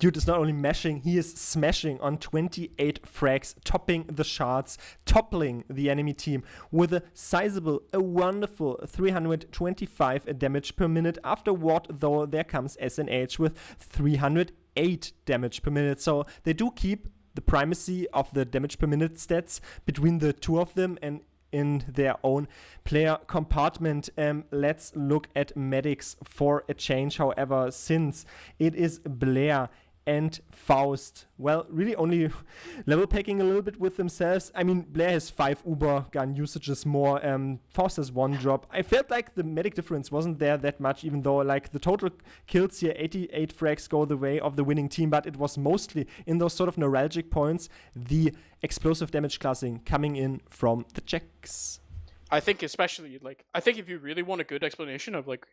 Dude is not only mashing, he is smashing on 28 frags, topping the charts, toppling the enemy team with a sizable, a wonderful 325 damage per minute. Afterward, though, there comes SNH with 308 damage per minute. So they do keep the primacy of the damage per minute stats between the two of them and in their own player compartment. Let's look at medics for a change, however, since it is Blair and Faust, well, really only level packing a little bit with themselves. I mean, Blair has 5 Uber gun usages more. Faust has 1 drop. I felt like the medic difference wasn't there that much, even though like the total kills here, 88 frags go the way of the winning team, but it was mostly in those sort of neuralgic points, the explosive damage classing coming in from the Czechs. I think especially, like, I think if you really want a good explanation of, like,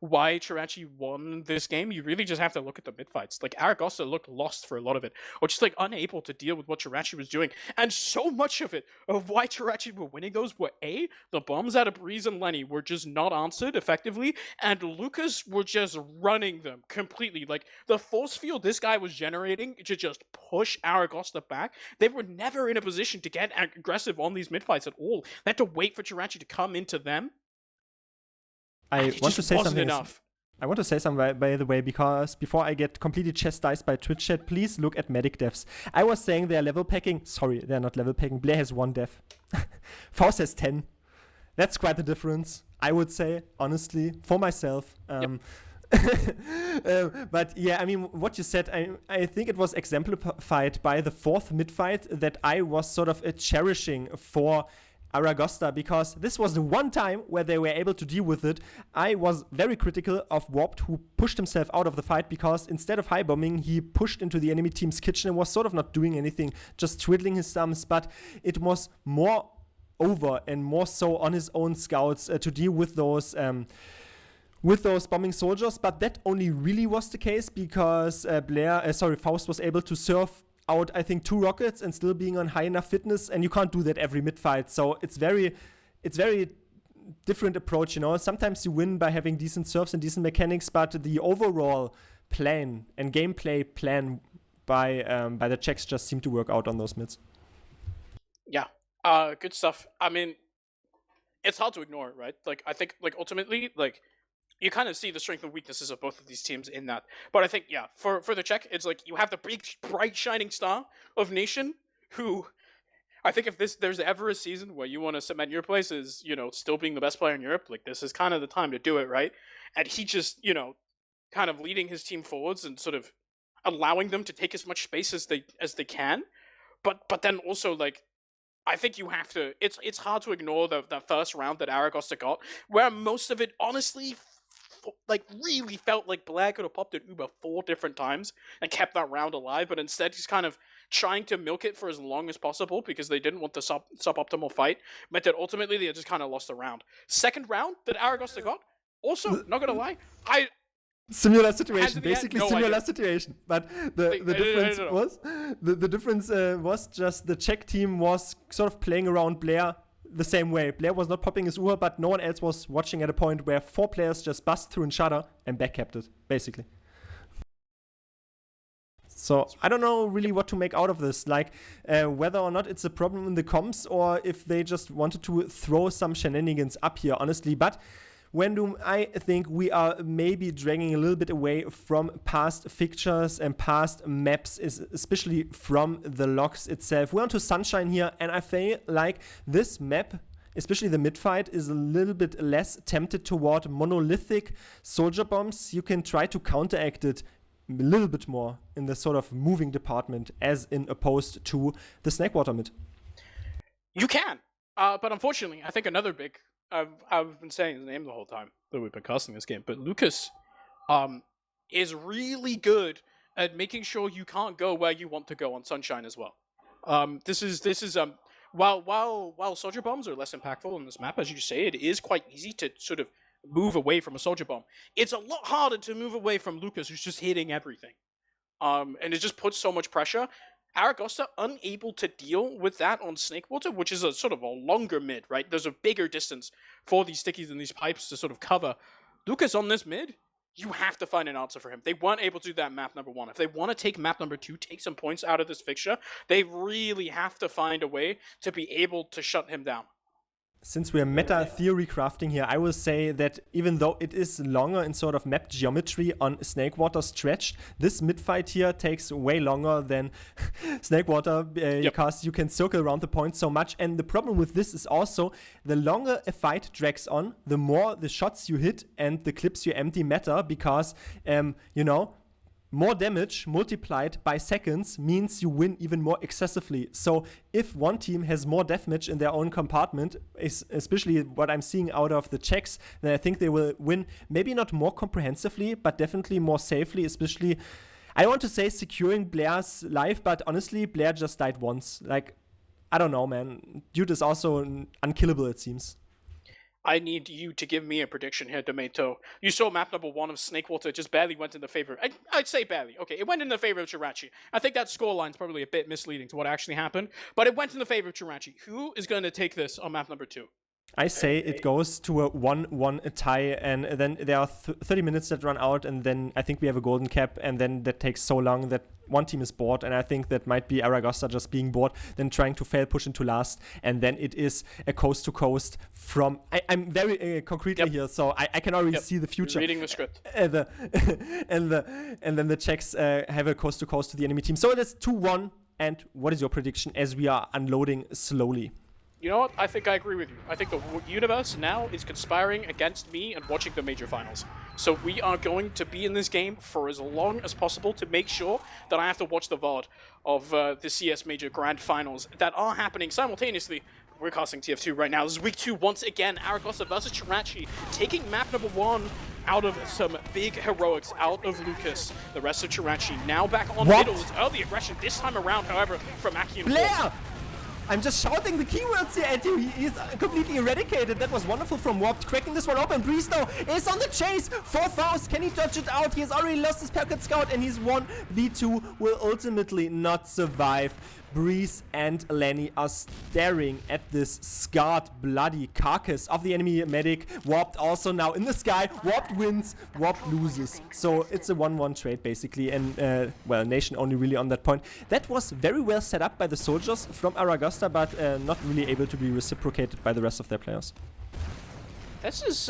why czuraci won this game, you really just have to look at the mid fights. Like, Aragosta looked lost for a lot of it, or just like unable to deal with what czuraci was doing. And so much of it, of why czuraci were winning those, were A, the bombs out of Breeze and Lenny were just not answered effectively, and Lucas were just running them completely. Like, the force field this guy was generating to just push Aragosta back, they were never in a position to get aggressive on these mid fights at all. They had to wait for czuraci to come into them. I want to say something. Enough. I want to say something, by the way, because before I get completely chastised by Twitch chat, please look at medic devs. I was saying they're level packing. Sorry, they're not level packing. Blair has 1 dev. Faust has 10. That's quite the difference, I would say, honestly, for myself. But yeah, I mean, what you said, I think it was exemplified by the 4th mid fight that I was sort of cherishing for Aragosta, because this was the one time where they were able to deal with it. I was very critical of Warped, who pushed himself out of the fight, because instead of high bombing, he pushed into the enemy team's kitchen and was sort of not doing anything, just twiddling his thumbs. But it was more over and more so on his own scouts to deal with those bombing soldiers. But that only really was the case because Faust was able to serve out, I think, 2 rockets and still being on high enough fitness, and you can't do that every mid fight. So it's very different approach, you know. Sometimes you win by having decent serves and decent mechanics, but the overall plan and gameplay plan by the Czechs just seemed to work out on those mids. Yeah, good stuff. I mean, it's hard to ignore, right? Like, I think, like, ultimately, like, you kind of see the strength and weaknesses of both of these teams in that. But I think, yeah, for the Czech, it's like you have the big, bright, shining star of Nation, who I think if there's ever a season where you want to cement your place as, you know, still being the best player in Europe, like, this is kind of the time to do it, right? And he just, you know, kind of leading his team forwards and sort of allowing them to take as much space as they can. But then also, like, I think you have to, it's hard to ignore the first round that Aragosta got, where most of it, honestly, like, really felt like Blair could have popped an Uber 4 different times and kept that round alive, but instead he's kind of trying to milk it for as long as possible because they didn't want the suboptimal fight, meant that ultimately they just kind of lost the round. Second round that Aragosta got, also, not gonna lie, similar situation, basically similar situation. But the difference was just the Czech team was sort of playing around Blair the same way. Blair was not popping his Uhr, but no one else was watching at a point where 4 players just bust through and shudder and backcapped it, basically. So I don't know really what to make out of this, like whether or not it's a problem in the comms or if they just wanted to throw some shenanigans up here, honestly. But Wendum, I think we are maybe dragging a little bit away from past fixtures and past maps, especially from the logs itself. We're on to Sunshine here, and I feel like this map, especially the mid-fight, is a little bit less tempted toward monolithic soldier bombs. You can try to counteract it a little bit more in the sort of moving department as in opposed to the Snakewater mid. You can, but unfortunately, I think another big... I've been saying his name the whole time that we've been casting this game, but Lucas is really good at making sure you can't go where you want to go on Sunshine as well. This is while soldier bombs are less impactful in this map, as you say, it is quite easy to sort of move away from a soldier bomb. It's a lot harder to move away from Lucas, who's just hitting everything. And it just puts so much pressure. Aragosta unable to deal with that on Snakewater, which is a sort of a longer mid, right? There's a bigger distance for these stickies and these pipes to sort of cover. Lucas on this mid, you have to find an answer for him. They weren't able to do that map number 1. If they want to take map number 2, take some points out of this fixture, they really have to find a way to be able to shut him down. Since we're meta theory crafting here, I will say that even though it is longer in sort of map geometry on Snakewater stretch, this mid-fight here takes way longer than Snakewater because you can circle around the point so much. And the problem with this is also the longer a fight drags on, the more the shots you hit and the clips you empty matter because, you know, more damage multiplied by seconds means you win even more excessively. So if one team has more deathmatch in their own compartment, especially what I'm seeing out of the Czechs, then I think they will win maybe not more comprehensively, but definitely more safely, especially, I want to say securing Blair's life, but honestly, Blair just died once. Like, I don't know, man. Dude is also unkillable, it seems. I need you to give me a prediction here, Domato. You saw map number 1 of Snakewater just barely went in the favor. I'd say barely. Okay, it went in the favor of czuraci. I think that scoreline's probably a bit misleading to what actually happened, but it went in the favor of czuraci. Who is going to take this on map number 2? I say it goes to a 1-1 tie, and then there are 30 minutes that run out, and then I think we have a golden cap, and then that takes so long that one team is bored, and I think that might be Aragosta just being bored, then trying to fail push into last, and then it is a coast to coast from... I'm very concretely here, so I can already see the future. You're reading the script. And then the Czechs have a coast to coast to the enemy team. So it is 2-1, and what is your prediction as we are unloading slowly? You know what? I think I agree with you. I think the universe now is conspiring against me and watching the major finals. So we are going to be in this game for as long as possible to make sure that I have to watch the VOD of the CS Major Grand Finals that are happening simultaneously. We're casting TF2 right now. This is week 2 once again. Aragosta versus czuraci, taking map number 1 out of some big heroics, out of Lucas. The rest of czuraci now back on middle. It's early aggression this time around, however, from Aki and Blair! I'm just shouting the keywords here at you. He is completely eradicated. That was wonderful from Warped. Cracking this one open. Breeze now is on the chase. 4,000. Can he dodge it out? He has already lost his Pocket Scout and he's 1v2. Will ultimately not survive. Breeze and Lenny are staring at this scarred, bloody carcass of the enemy medic. Warped also now in the sky. Warped wins, Warped loses. So it's a 1-1 trade basically. And, well, Nation only really on that point. That was very well set up by the soldiers from Aragosta, but not really able to be reciprocated by the rest of their players. This is,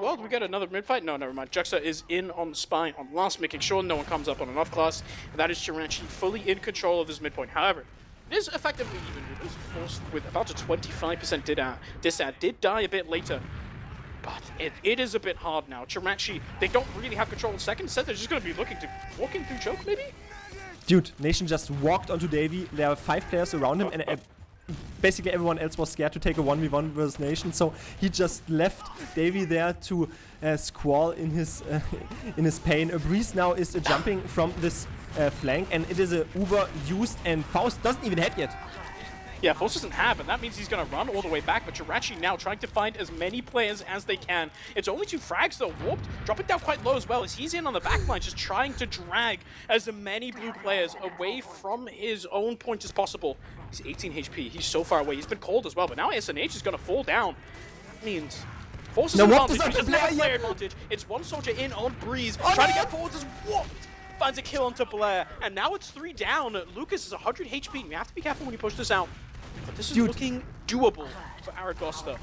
well, we got another mid-fight? No, never mind. Juxta is in on Spine on last, making sure no one comes up on an off-class. And that is czuraci fully in control of this midpoint. However, it is effectively even. It is forced with about a 25% disad. Did die a bit later. But it is a bit hard now. czuraci, they don't really have control in second. Instead, they're just going to be looking to walk in through choke, maybe? Dude, Nation just walked onto Davey. There are 5 players around him, and basically everyone else was scared to take a 1v1 versus Nation, so he just left Davey there to squall in his pain. Breeze now is jumping from this flank, and it is a Uber used, and Faust doesn't even hit yet. Yeah, Faust doesn't have, and that means he's going to run all the way back, but czuraci now trying to find as many players as they can. It's only 2 frags though. Warped dropping down quite low as well as he's in on the back line, just trying to drag as many blue players away from his own point as possible. He's 18 HP, he's so far away. He's been cold as well, but now SNH is going to fall down. That means Faust is advantage, he doesn't have a player advantage. It's one soldier in on Breeze, trying to get forwards as Warped finds a kill onto Blair, and now it's 3 down. Lucas is 100 HP, and we have to be careful when you push this out. But this is looking doable for Aragosta.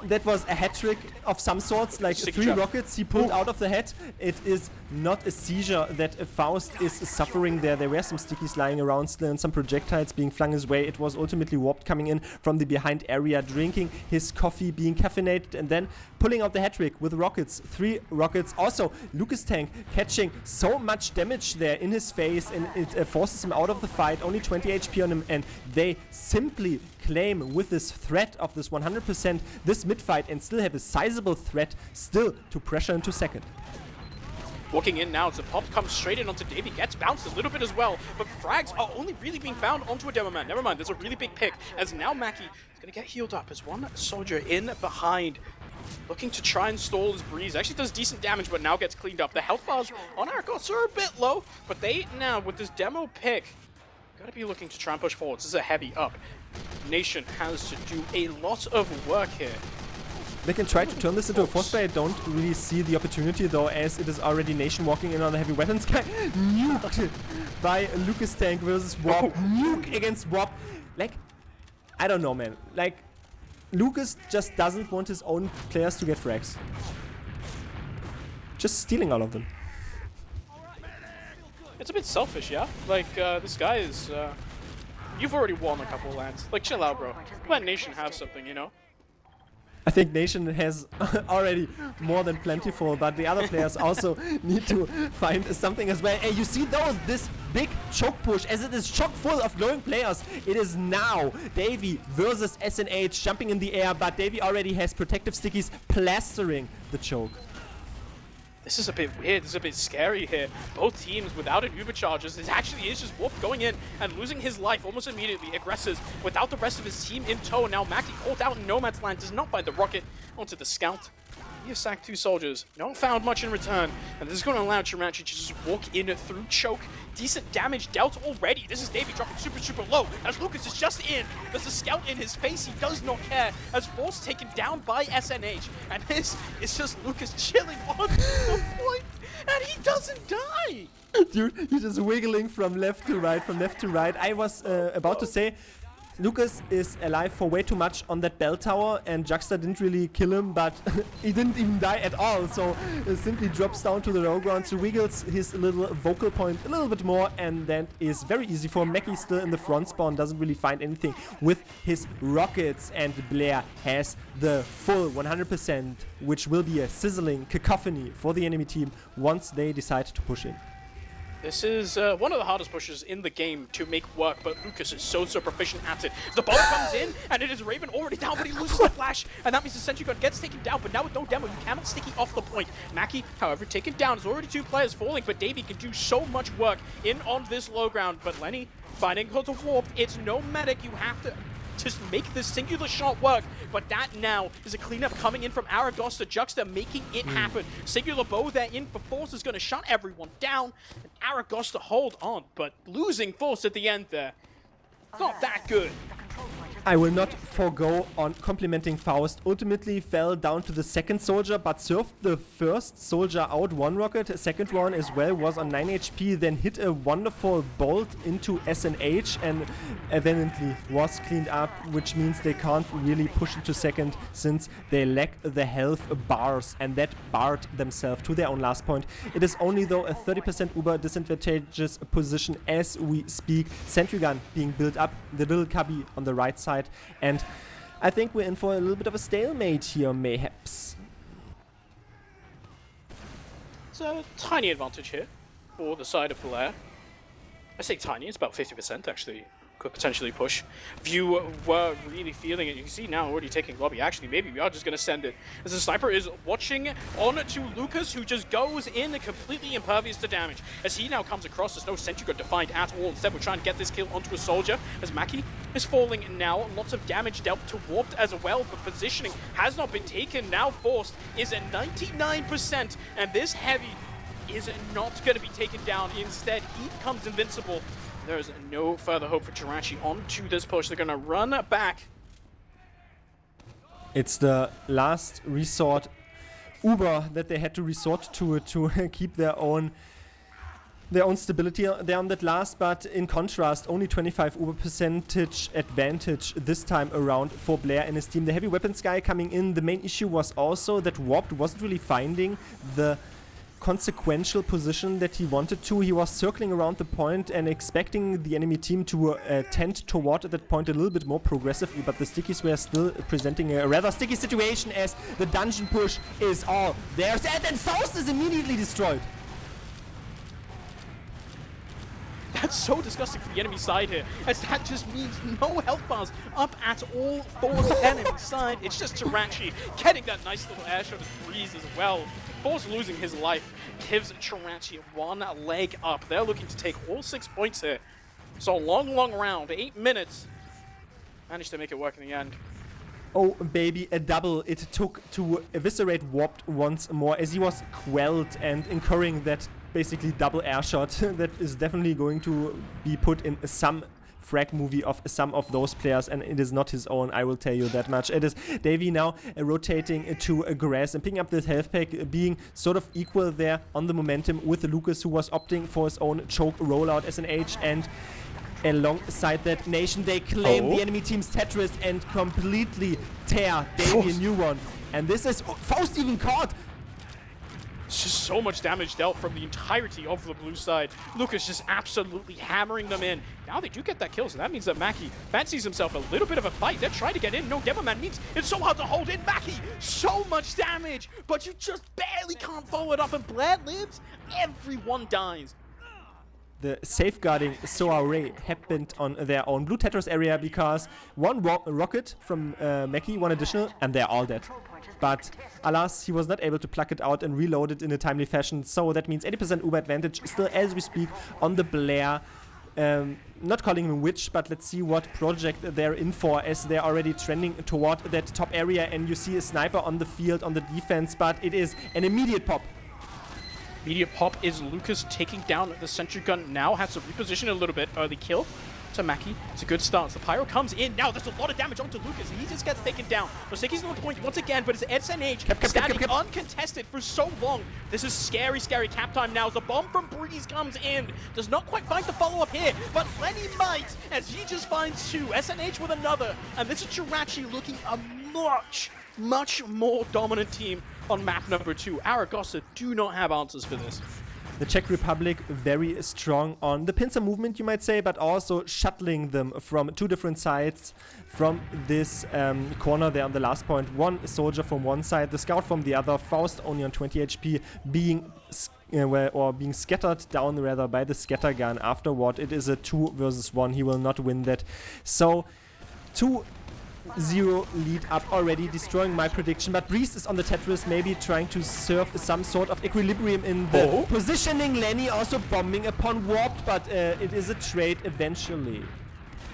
That was a hat-trick of some sorts, like 3 rockets he pulled out of the head. It is not a seizure that Faust is suffering there. There were some stickies lying around still and some projectiles being flung his way. It was ultimately Warped coming in from the behind area, drinking his coffee, being caffeinated, and then pulling out the hat-trick with rockets. 3 rockets. Also, Lucas Tank catching so much damage there in his face, and it forces him out of the fight. Only 20 HP on him, and they simply claim with this threat of this 100% this mid-fight and still have a sizable threat still to pressure into second. Walking in now, the pop comes straight in onto Davey, gets bounced a little bit as well, but frags are only really being found onto a demo man. Never mind, there's a really big pick, as now Mackie is going to get healed up as one soldier in behind, looking to try and stall his Breeze. Actually does decent damage, but now gets cleaned up. The health bars on Aragosta are a bit low, but they now, with this demo pick, gotta be looking to try and push forward. This is a heavy up. Nation has to do a lot of work here. They can try to turn this into a force play. I don't really see the opportunity though, as it is already Nation walking in on the heavy weapons guy. Nuked by Lucas Tank versus Warp. Nuke against Warp. Like, I don't know, man. Like, Lucas just doesn't want his own players to get frags. Just stealing all of them. It's a bit selfish, yeah? Like, this guy is, you've already won a couple lands. Like, chill out, bro. Let Nation have something, you know? I think Nation has already more than plentiful, but the other players also need to find something as well. And you see though this big choke push, as it is chock full of glowing players. It is now Davey versus SNH jumping in the air, but Davey already has protective stickies plastering the choke. This is a bit weird, this is a bit scary here. Both teams without an Uber charges. It actually is just Warp going in and losing his life almost immediately. Aggresses without the rest of his team in tow. Now Mackie caught out in Nomad's Land, does not find the rocket onto the scout. He has sacked 2 soldiers, not found much in return. And this is going to allow czuraci to just walk in through choke. Decent damage dealt already. This is Davey dropping super low as Lucas is just in. There's a scout in his face, he does not care. As Force taken down by SNH. And this is just Lucas chilling on the point. And he doesn't die. Dude, he's just wiggling from left to right, I was about to say, Lucas is alive for way too much on that bell tower, and Juxta didn't really kill him, but he didn't even die at all, so simply drops down to the low ground, so wiggles his little vocal point a little bit more, and that is very easy for him. Mackie still in the front spawn, doesn't really find anything with his rockets, and Blair has the full 100%, which will be a sizzling cacophony for the enemy team once they decide to push in. This is one of the hardest pushes in the game to make work, but Lucas is so proficient at it. The bomb comes in, and it is Raven already down, but he loses the flash, and that means the sentry gun gets taken down, but now with no demo, you cannot sticky off the point. Mackie, however, taken down. There's already 2 players falling, but Davey can do so much work in on this low ground, but Lenny finding her to warp. It's no medic, you have to just make this singular shot work, but that now is a cleanup coming in from Aragosta. Juxta making it happen. Singular bow there in for Force is going to shut everyone down, and Aragosta hold on, but losing Force at the end there, not that good. I will not forego on complimenting Faust. Ultimately fell down to the second soldier, but served the first soldier out 1 rocket. Second one as well was on 9 HP, then hit a wonderful bolt into SNH and evidently was cleaned up, which means they can't really push into second since they lack the health bars, and that barred themselves to their own last point. It is only though a 30% uber disadvantageous position as we speak. Sentry gun being built up, the little cubby on the right side. And I think we're in for a little bit of a stalemate here, mayhaps. It's a tiny advantage here for the side of Blair. I say tiny, it's about 50% actually. Could potentially push. View were really feeling it. You can see now already taking lobby. Actually, maybe we are just going to send it. As the sniper is watching on to Lucas, who just goes in completely impervious to damage. As he now comes across, there's no sentry gun to find at all. Instead, we're trying to get this kill onto a soldier. As Mackie is falling now. Lots of damage dealt to Warped as well, but positioning has not been taken. Now Forced is at 99%, and this heavy is not going to be taken down. Instead, he becomes invincible. There is no further hope for czuraci onto this push. They're going to run back. It's the last resort Uber that they had to resort to keep their own stability there on that last, but in contrast, only 25 Uber percentage advantage this time around for Blair and his team. The heavy weapons guy coming in. The main issue was also that Warped wasn't really finding the consequential position that he wanted to. He was circling around the point and expecting the enemy team to tend toward that point a little bit more progressively, but the stickies were still presenting a rather sticky situation as the dungeon push is all theirs, and then Faust is immediately destroyed. That's so disgusting for the enemy side here, as that just means no health bars up at all for the enemy side. It's just czuraci getting that nice little air shot of Breeze as well. Force losing his life gives czuraci 1 leg up. They're looking to take all 6 points here. So long round, 8 minutes. Managed to make it work in the end. Oh baby, a double it took to eviscerate Warped once more, as he was quelled and incurring that basically double air shot that is definitely going to be put in some frag movie of some of those players, and it is not his own, I will tell you that much. It is Davey now rotating to grass and picking up this health pack, being sort of equal there on the momentum with Lucas, who was opting for his own choke rollout SNH, and alongside that Nation, they claim the enemy team's Tetris and completely tear Davey a new one. And this is Faust even caught. It's just so much damage dealt from the entirety of the blue side. Lucas just absolutely hammering them in. Now they do get that kill, so that means that Mackie fancies himself a little bit of a fight. They're trying to get in. No, Demoman means it's so hard to hold in. Mackie, so much damage, but you just barely can't follow it up. And Blair lives, everyone dies. The safeguarding soiree happened on their own blue Tetris area because one rocket from Mackie, one additional, and they're all dead. But alas, he was not able to pluck it out and reload it in a timely fashion, so that means 80% Uber advantage still as we speak on the Blair. Not calling him a witch, but let's see what project they're in for, as they're already trending toward that top area, and you see a sniper on the field on the defense, but it is an immediate pop. Immediate pop is Lucas taking down the sentry gun now, has to reposition a little bit. Early kill to Mackie. It's a good start. The Pyro comes in now. There's a lot of damage onto Lucas, and he just gets taken down. Moseki's on the point once again, but it's SNH standing uncontested for so long. This is scary, scary cap time now. The bomb from Breeze comes in. Does not quite find the follow-up here, but Lenny might, as he just finds two. SNH with another, and this is czuraci looking a much more dominant team on map number 2. Aragosta do not have answers for this. The Czech Republic very strong on the pincer movement, you might say, but also shuttling them from two different sides from this corner there on the last point. One soldier from one side, the scout from the other. Faust only on 20 HP, being scattered down rather by the scatter gun afterward. It is a 2 versus 1. He will not win that. So 2-0 lead up already, destroying my prediction. But Breeze is on the Tetris, maybe trying to serve some sort of equilibrium in the positioning. Lenny also bombing upon warped, but it is a trade eventually.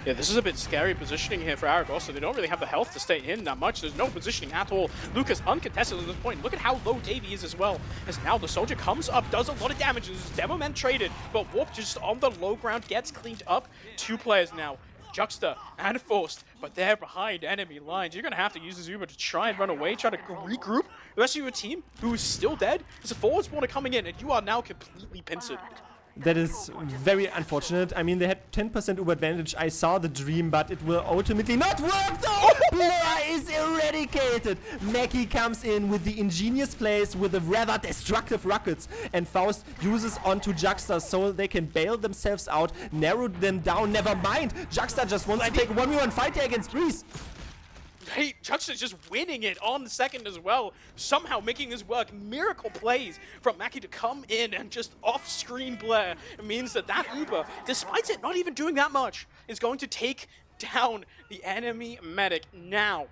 Yeah, this is a bit scary positioning here for Aragosta. They don't really have the health to stay in that much. There's no positioning at all. Lucas uncontested at this point. Look at how low Davey is as well. As now the soldier comes up, does a lot of damage. This is Demoman traded, but Warp just on the low ground gets cleaned up. 2 players now. Juxta and Faust, but they're behind enemy lines. You're going to have to use the Uber to try and run away, try to regroup. The rest of your team, who is still dead, is a forward spawner coming in, and you are now completely pincered. That is very unfortunate. I mean, they had 10% Uber advantage. I saw the dream, but it will ultimately not work though! Blair is eradicated! Mackie comes in with the ingenious plays with the rather destructive rockets, and Faust uses onto Juxta so they can bail themselves out, narrow them down. Never mind! Juxta just wants to take a 1v1 fight here against Breeze. Hey, Juxta's just winning it on the second as well, somehow making this work. Miracle plays from Mackie to come in and just off-screen Blair. It means that Uber, despite it not even doing that much, is going to take down the enemy medic now.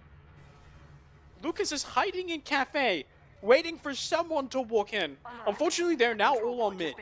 Lucas is hiding in cafe, waiting for someone to walk in. Unfortunately, they're now all on mid.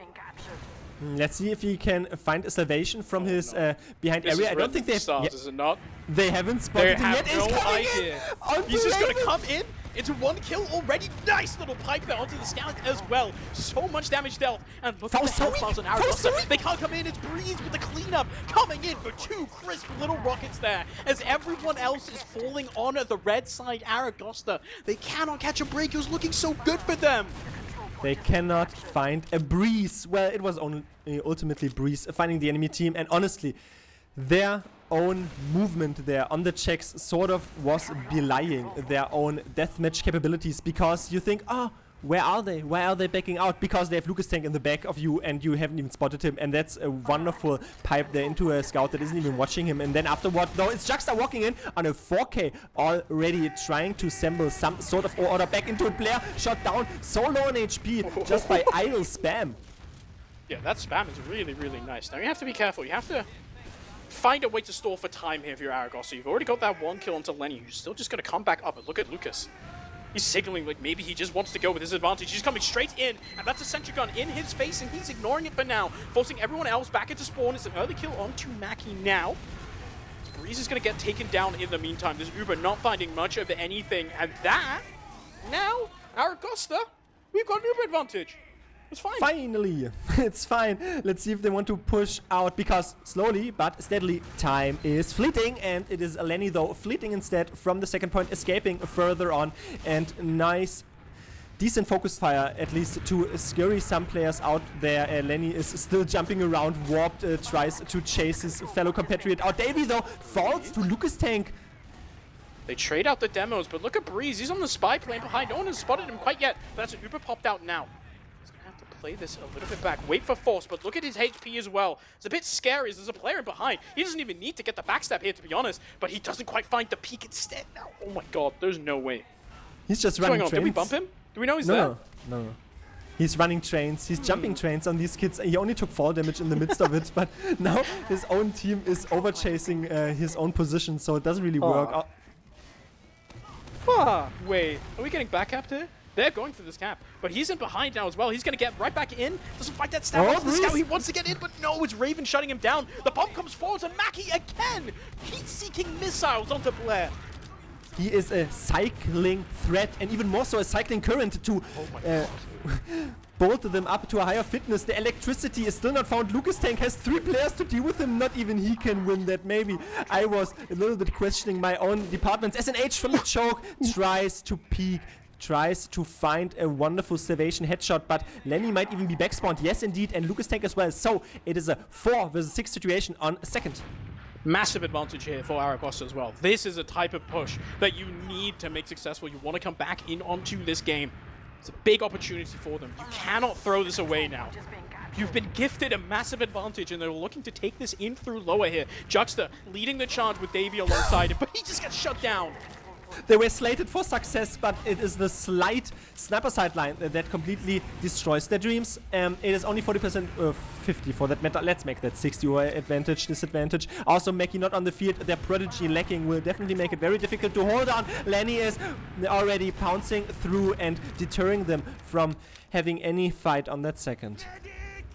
Let's see if he can find a salvation from his behind area. I don't think they have. Is it not? They haven't spotted him yet. No idea. He's just gonna come in. It's 1 kill already. Nice little pipe there onto the scout as well. So much damage dealt. And look at the health bars on Aragosta. They can't come in. It's Breeze with the cleanup coming in for 2 crisp little rockets there. As everyone else is falling on the red side, Aragosta, they cannot catch a break. It was looking so good for them. They cannot find a Breeze. Well, it was only ultimately Breeze finding the enemy team, and honestly, their own movement there on the Czechs sort of was belying their own deathmatch capabilities, because you think, oh, where are they? Why are they backing out? Because they have Lucas Tank in the back of you and you haven't even spotted him, and that's a wonderful pipe there into a scout that isn't even watching him. And then afterward, though, it's Juxta walking in on a 4K, already trying to assemble some sort of order back into it. Blair shot down, so low on HP just by idle spam. Yeah, that spam is really, really nice. Now you have to be careful. You have to find a way to stall for time here if you're Aragosta. You've already got that 1 kill onto Lenny, who's still just going to come back up. And look at Lucas. He's signaling like maybe he just wants to go with his advantage. He's coming straight in, and that's a sentry gun in his face, and he's ignoring it for now, forcing everyone else back into spawn. It's an early kill onto Mackie now. Breeze is going to get taken down in the meantime. This Uber not finding much of anything, and that, now, Aragosta, we've got an Uber advantage. It's fine. Finally, it's fine. Let's see if they want to push out, because slowly but steadily time is fleeting, and it is Lenny though fleeting instead from the second point, escaping further on, and nice decent focus fire at least to scurry some players out there. Lenny is still jumping around. Warped tries to chase his fellow compatriot out. Davey though falls to Lucas Tank. They trade out the demos, but look at Breeze. He's on the spy plane behind. No one has spotted him quite yet. But that's an Uber popped out now. play this a little bit back. Wait for force, but look at his HP as well. It's a bit scary as there's a player behind. He doesn't even need to get the backstab here, to be honest, but he doesn't quite find the peak instead. Oh my god, there's no way. He's just What's running going on? trains. Did we bump him? Do we know he's there? No. He's running trains. He's jumping trains on these kids. He only took fall damage in the midst of it, but now his own team is overchasing his own position, so it doesn't really work. Wait, are we getting back capped here? They're going for this cap, but he's in behind now as well. He's going to get right back in. Doesn't fight that stab onto the scout. He wants to get in, but no, it's Raven shutting him down. The bomb comes forward, and Mackie again. He's seeking missiles onto Blair. He is a cycling threat, and even more so a cycling current to bolt them up to a higher fitness. The electricity is still not found. Lucas Tank has 3 players to deal with him. Not even he can win that. Maybe I was a little bit questioning my own departments. SNH from the choke tries to peek. Tries to find a wonderful salvation headshot, but Lenny might even be backspawned. Yes, indeed, and Lucas Tank as well. So it is a 4 versus 6 situation on second. Massive advantage here for Aragosta as well. This is a type of push that you need to make successful. You want to come back in onto this game. It's a big opportunity for them. You cannot throw this away now. You've been gifted a massive advantage, and they're looking to take this in through lower here. Juxta leading the charge with Davey alongside him, but he just gets shut down. They were slated for success, but it is the slight sniper sideline that completely destroys their dreams. It is only 40%, 50 for that matter. Let's make that 60 or advantage, disadvantage. Also, Mackie not on the field. Their prodigy lacking will definitely make it very difficult to hold on. Lenny is already pouncing through and deterring them from having any fight on that second.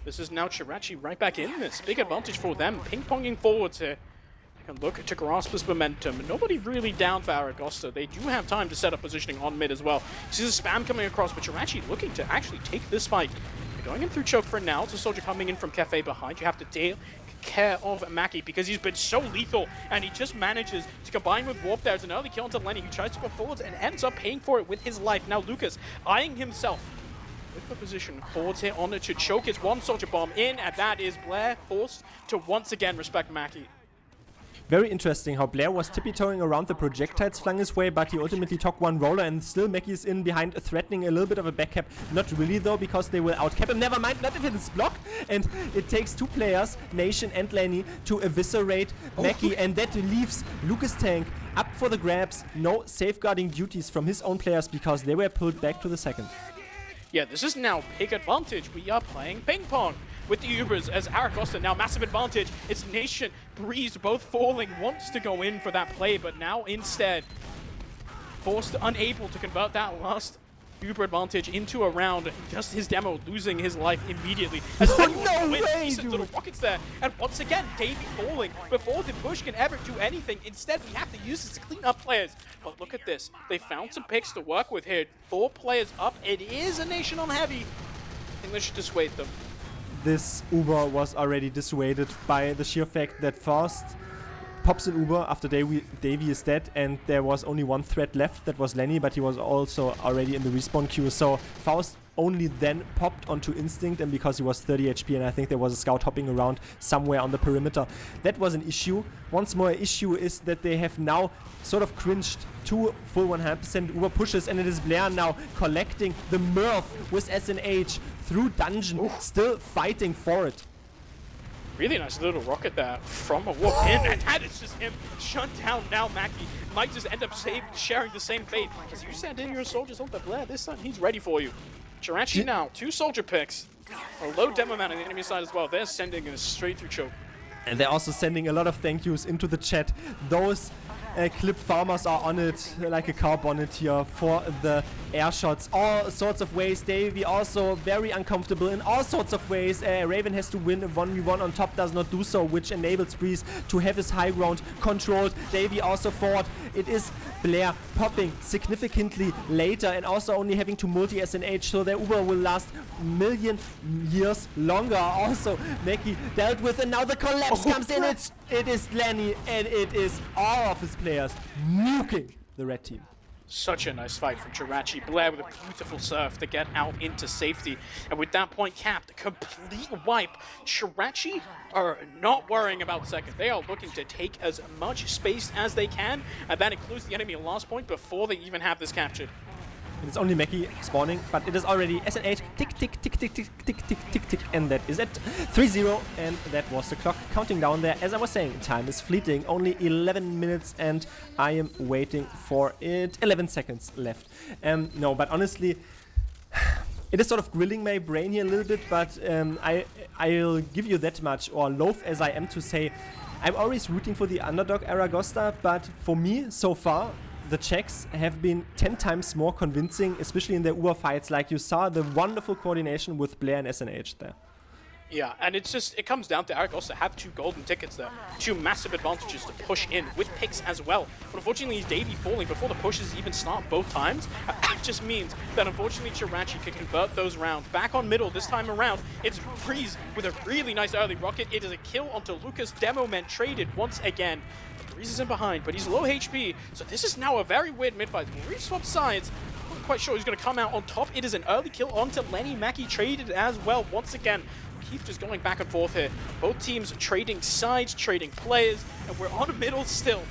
This is now czuraci right back in this. Big advantage for them. Ping-ponging forwards here. And look to grasp this momentum. Nobody really down for Aragosta. They do have time to set up positioning on mid as well. See the spam coming across, but czuraci looking to actually take this fight. They're going in through choke for now. It's a soldier coming in from Cafe behind. You have to take care of Mackie because he's been so lethal, and he just manages to combine with Warp there. It's an early kill onto Lenny, who tries to go forwards and ends up paying for it with his life. Now Lucas eyeing himself with the position forwards here on it to choke his one soldier bomb in, and that is Blair forced to once again respect Mackie. Very interesting how Blair was tippy-toeing around the projectiles flung his way, but he ultimately took one roller, and still Mackie is in behind, threatening a little bit of a back cap. Not really though, because they will outcap him. Never mind, not if it's blocked. And it takes 2 players, Nation and Lenny, to eviscerate Mackie, and that leaves Lucas Tank up for the grabs. No safeguarding duties from his own players because they were pulled back to the second. Yeah, this is now big advantage. We are playing ping pong with the Ubers as Aragosta now massive advantage. It's Nation, Breeze both falling, wants to go in for that play, but now instead forced, unable to convert that last Uber advantage into a round. Just his demo losing his life immediately. As no way, decent little rockets there. And once again, Davey falling before the push can ever do anything. Instead, we have to use this to clean up players. But look at this. They found some picks to work with here. 4 players up. It is a Nation on heavy. I think they should dissuade them. This Uber was already dissuaded by the sheer fact that Faust pops an Uber after Davey is dead, and there was only one threat left. That was Lenny, but he was also already in the respawn queue. So Faust only then popped onto Instinct, and because he was 30 HP, and I think there was a scout hopping around somewhere on the perimeter. That was an issue. Once more, an issue is that they have now sort of cringed 2 full 100% Uber pushes, and it is Blair now collecting the Murph with SNH through dungeon, still fighting for it. Really nice little rocket there from a warp in, and that is just him shut down. Now Mackie might just end up sharing the same fate. Because you sent in your soldiers on the Blair, this time he's ready for you. czuraci now, 2 soldier picks. A low demo man on the enemy side as well. They're sending it straight through choke. And they're also sending a lot of thank yous into the chat. Those clip farmers are on it like a car bonnet here for the air shots. All sorts of ways. Davey also very uncomfortable in all sorts of ways. Raven has to win a 1v1 on top, does not do so, which enables Breeze to have his high ground controlled. Davey also forward. It is Blair popping significantly later and also only having to multi-SNH, so their Uber will last a million years longer. Also, Mackie dealt with, and now the collapse comes in. It is Lenny, and it is all of his players nuking the red team. Such a nice fight from czuraci. Blair with a beautiful surf to get out into safety. And with that point capped, complete wipe. czuraci are not worrying about second. They are looking to take as much space as they can, and that includes the enemy last point before they even have this captured. It's only Mackie spawning, but it is already SNH. Tick, tick, tick, tick, tick, tick, tick, tick, tick. And that is it. 3-0. And that was the clock counting down there. As I was saying, time is fleeting. Only 11 minutes and I am waiting for it. 11 seconds left. No, but honestly, it is sort of grilling my brain here a little bit, but I'll give you that much, or loath as I am to say, I'm always rooting for the underdog Aragosta, but for me, so far, the Czechs have been 10 times more convincing, especially in their Uber fights, like you saw the wonderful coordination with Blair and SNH there. Yeah, and it comes down to Aragosta have 2 golden tickets there. 2 massive advantages to push in with picks as well. But unfortunately, Davey falling before the pushes even start both times. It just means that unfortunately Czuraci can convert those rounds. Back on middle this time around, it's Breeze with a really nice early rocket. It is a kill onto Lucas. Demoman traded once again. Breeze is in behind, but he's low HP. So this is now a very weird mid-fight. Breeze swaps sides. I'm not quite sure who's going to come out on top. It is an early kill onto Lenny. Mackie traded as well once again. Keep just going back and forth here. Both teams trading sides, trading players, and we're on middle still.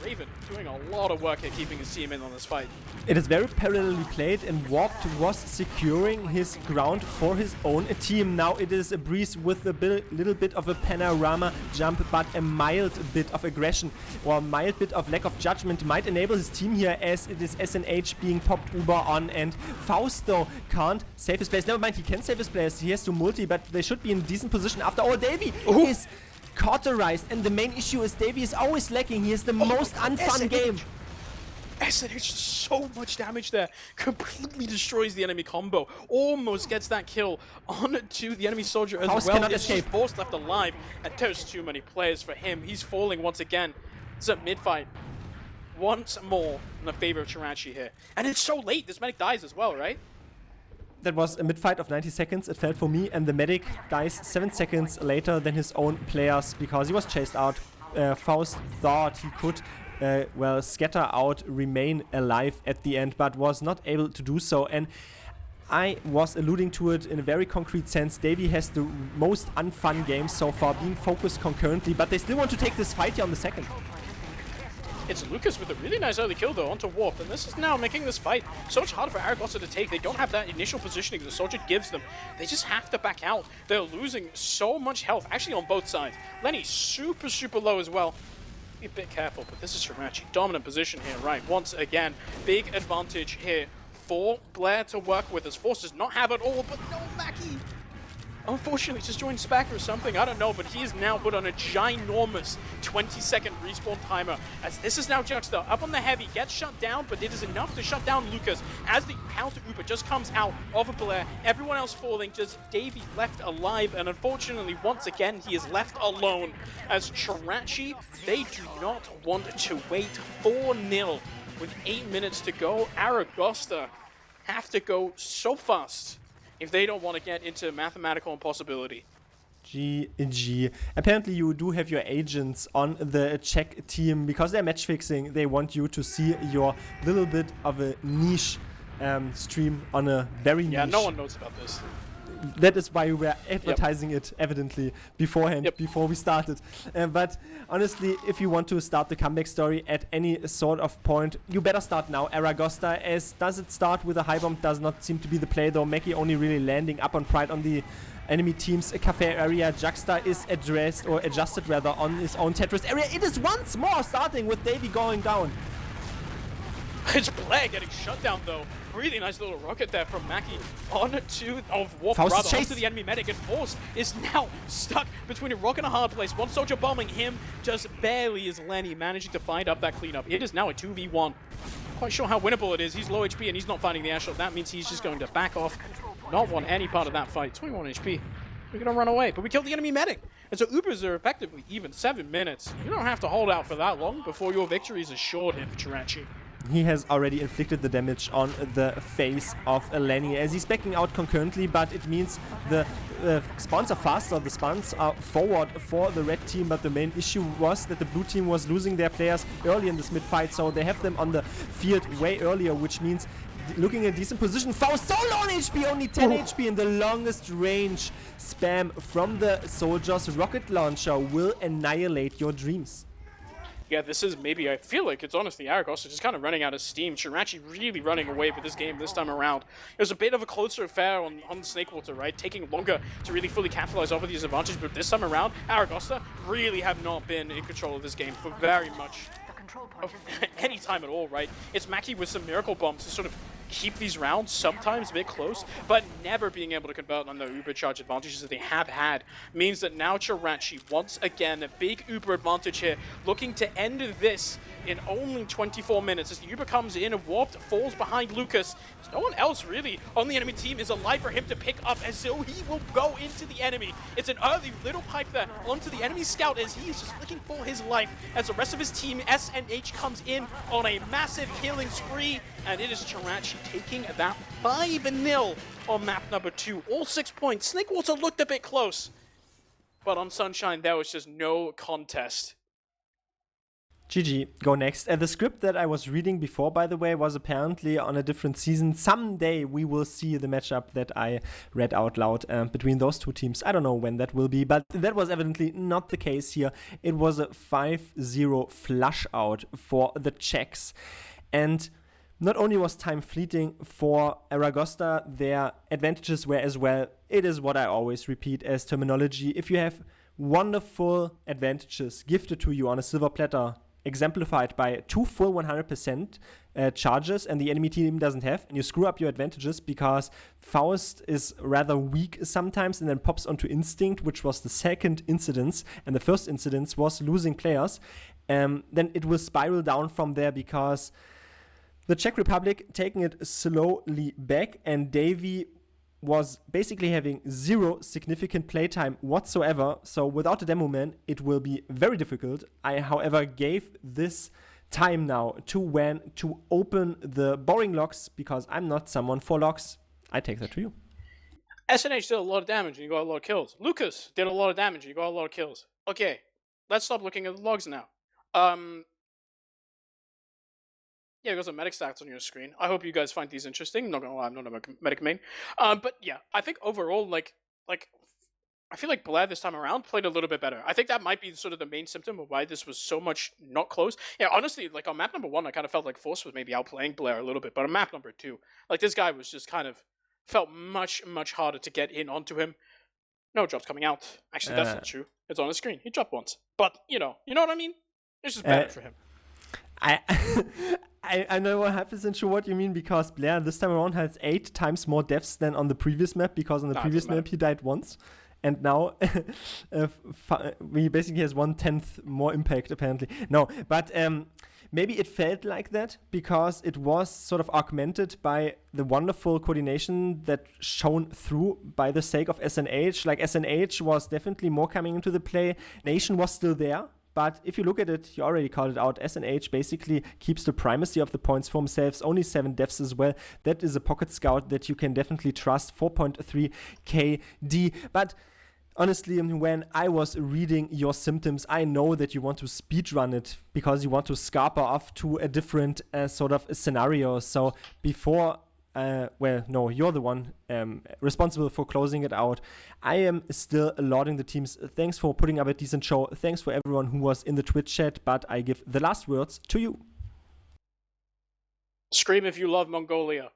Raven doing a lot of work here, keeping his team in on this fight. It is very parallelly played, and Warped was securing his ground for his own team. Now it is a Breeze with a little bit of a panorama jump, but a mild bit of aggression or a mild bit of lack of judgment might enable his team here, as it is SNH being popped Uber on, and Fausto can't save his place. Never mind, he can save his players. He has to multi, but they should be in decent position after all. Davey is cauterized, and the main issue is Davey is always lacking. He has the most unfun game. SNH so much damage there. Completely destroys the enemy combo. Almost gets that kill onto the enemy soldier as Faust well. cannot It's escape. just Force left alive, and there's too many players for him. He's falling once again. It's a mid-fight. Once more in the favor of Czuraci here. And it's so late. This medic dies as well, right? That was a mid-fight of 90 seconds, it felt for me, and the medic dies 7 seconds later than his own players because he was chased out. Faust thought he could, well, scatter out, remain alive at the end, but was not able to do so. And I was alluding to it in a very concrete sense. Davey has the most unfun game so far, being focused concurrently, but they still want to take this fight here on the second. It's Lucas with a really nice early kill though onto Warp, and this is now making this fight so much harder for Aragosta to take. They don't have that initial positioning the soldier gives them. They just have to back out. They're losing so much health, actually on both sides. Lenny's super, super low as well. Be a bit careful, but this is Czuraci. Dominant position here, right? Once again, big advantage here for Blair to work with, as Force does not have it all, but no Mackie. Unfortunately, just joined Spacker or something, I don't know, but he is now put on a ginormous 20-second respawn timer, as this is now Juxta up on the heavy, gets shut down, but it is enough to shut down Lucas as the counter Uber just comes out of a Blair. Everyone else falling, just Davey left alive, and unfortunately, once again, he is left alone, as Czuraci, they do not want to wait. 4-0 with 8 minutes to go. Aragosta have to go so fast if they don't want to get into mathematical impossibility. GG. Apparently you do have your agents on the Czech team because they're match fixing. They want you to see your little bit of a niche stream on a very niche. Yeah, no one knows about this. That is why we were advertising it evidently beforehand, before we started. But honestly, if you want to start the comeback story at any sort of point, you better start now. Aragosta, as does it start with a high bomb, does not seem to be the play though. Mackie only really landing up on Pride on the enemy team's cafe area. Juxta is addressed, or adjusted rather, on his own Tetris area. It is once more starting with Davey going down. It's Blair getting shut down though. Really nice little rocket there from Mackie onto Warp, Faust rather, chase. onto the enemy medic, and Force is now stuck between a rock and a hard place. One soldier bombing him, just barely is Lenny managing to find up that cleanup. It is now a 2v1. Quite sure how winnable it is. He's low HP and he's not finding the airshot. That means he's just going to back off, not want any part of that fight. 21 HP. We're gonna run away, but we killed the enemy medic. And so Ubers are effectively even 7 minutes. You don't have to hold out for that long before your victory is assured here for Czuraci. He has already inflicted the damage on the face of Lenny as he's backing out concurrently, but it means the spawns are faster, the spawns are forward for the red team, but the main issue was that the blue team was losing their players early in this mid-fight, so they have them on the field way earlier, which means looking at a decent position. Faust so low on HP, only 10 HP in the longest range spam from the soldiers. Rocket launcher will annihilate your dreams. Yeah, this is maybe, I feel like it's honestly Aragosta just kind of running out of steam. czuraci really running away with this game this time around. It was a bit of a closer affair on Snakewater, right? Taking longer to really fully capitalize off of these advantages, but this time around, Aragosta really have not been in control of this game for very much of any time at all, right? It's Mackie with some miracle bombs to sort of keep these rounds sometimes a bit close, but never being able to convert on the uber charge advantages that they have had means that now czuraci, once again, a big uber advantage here, looking to end this in only 24 minutes as the uber comes in and warped, falls behind Lucas. There's no one else really on the enemy team is alive for him to pick up, as so he will go into the enemy. It's an early little pipe there onto the enemy scout as he is just looking for his life as the rest of his team, SNH, comes in on a massive killing spree, and it is czuraci taking that 5-0 on map number 2. All 6 points. Snakewater looked a bit close, but on Sunshine there was just no contest. GG, go next. The script that I was reading before, by the way, was apparently on a different season. Someday we will see the matchup that I read out loud between those two teams. I don't know when that will be, but that was evidently not the case here. It was a 5-0 flush out for the Czechs. And not only was time fleeting for Aragosta, their advantages were as well. It is what I always repeat as terminology. If you have wonderful advantages gifted to you on a silver platter, exemplified by 2 full 100% charges, and the enemy team doesn't have, and you screw up your advantages because Faust is rather weak sometimes and then pops onto Instinct, which was the second incidence, and the first incidence was losing players, then it will spiral down from there because the Czech Republic taking it slowly back, and Davy was basically having zero significant playtime whatsoever. So without a demo man, it will be very difficult. I, however, gave this time now to Wen to open the boring locks because I'm not someone for locks. I take that to you. SNH did a lot of damage and you got a lot of kills. Lucas did a lot of damage and you got a lot of kills. Okay, let's stop looking at the logs now. Yeah, there's some medic stats on your screen. I hope you guys find these interesting. Not gonna lie, I'm not a medic main. But yeah, I think overall, like I feel like Blair this time around played a little bit better. I think that might be sort of the main symptom of why this was so much not close. Yeah, honestly, like on map number 1, I kind of felt like Force was maybe outplaying Blair a little bit, but on map number 2, like this guy was just kind of felt much harder to get in onto him. No drops coming out. Actually, that's not true. It's on the screen. He dropped once, but you know what I mean. It's just better for him. I'm not 100% sure what you mean because Blair this time around has 8 times more deaths than on the previous map because on the previous map he died once. And now he basically has 1/10 more impact apparently. No, but maybe it felt like that because it was sort of augmented by the wonderful coordination that shone through by the sake of SNH. Like SNH was definitely more coming into the play. Nation was still there. But if you look at it, you already called it out, SNH basically keeps the primacy of the points for themselves, only 7 deaths as well. That is a pocket scout that you can definitely trust, 4.3 KD. But honestly, when I was reading your symptoms, I know that you want to speedrun it because you want to scarper off to a different sort of scenario. So before you're the one responsible for closing it out. I am still lauding the teams. Thanks for putting up a decent show. Thanks for everyone who was in the Twitch chat, but I give the last words to you. Scream if you love Mongolia.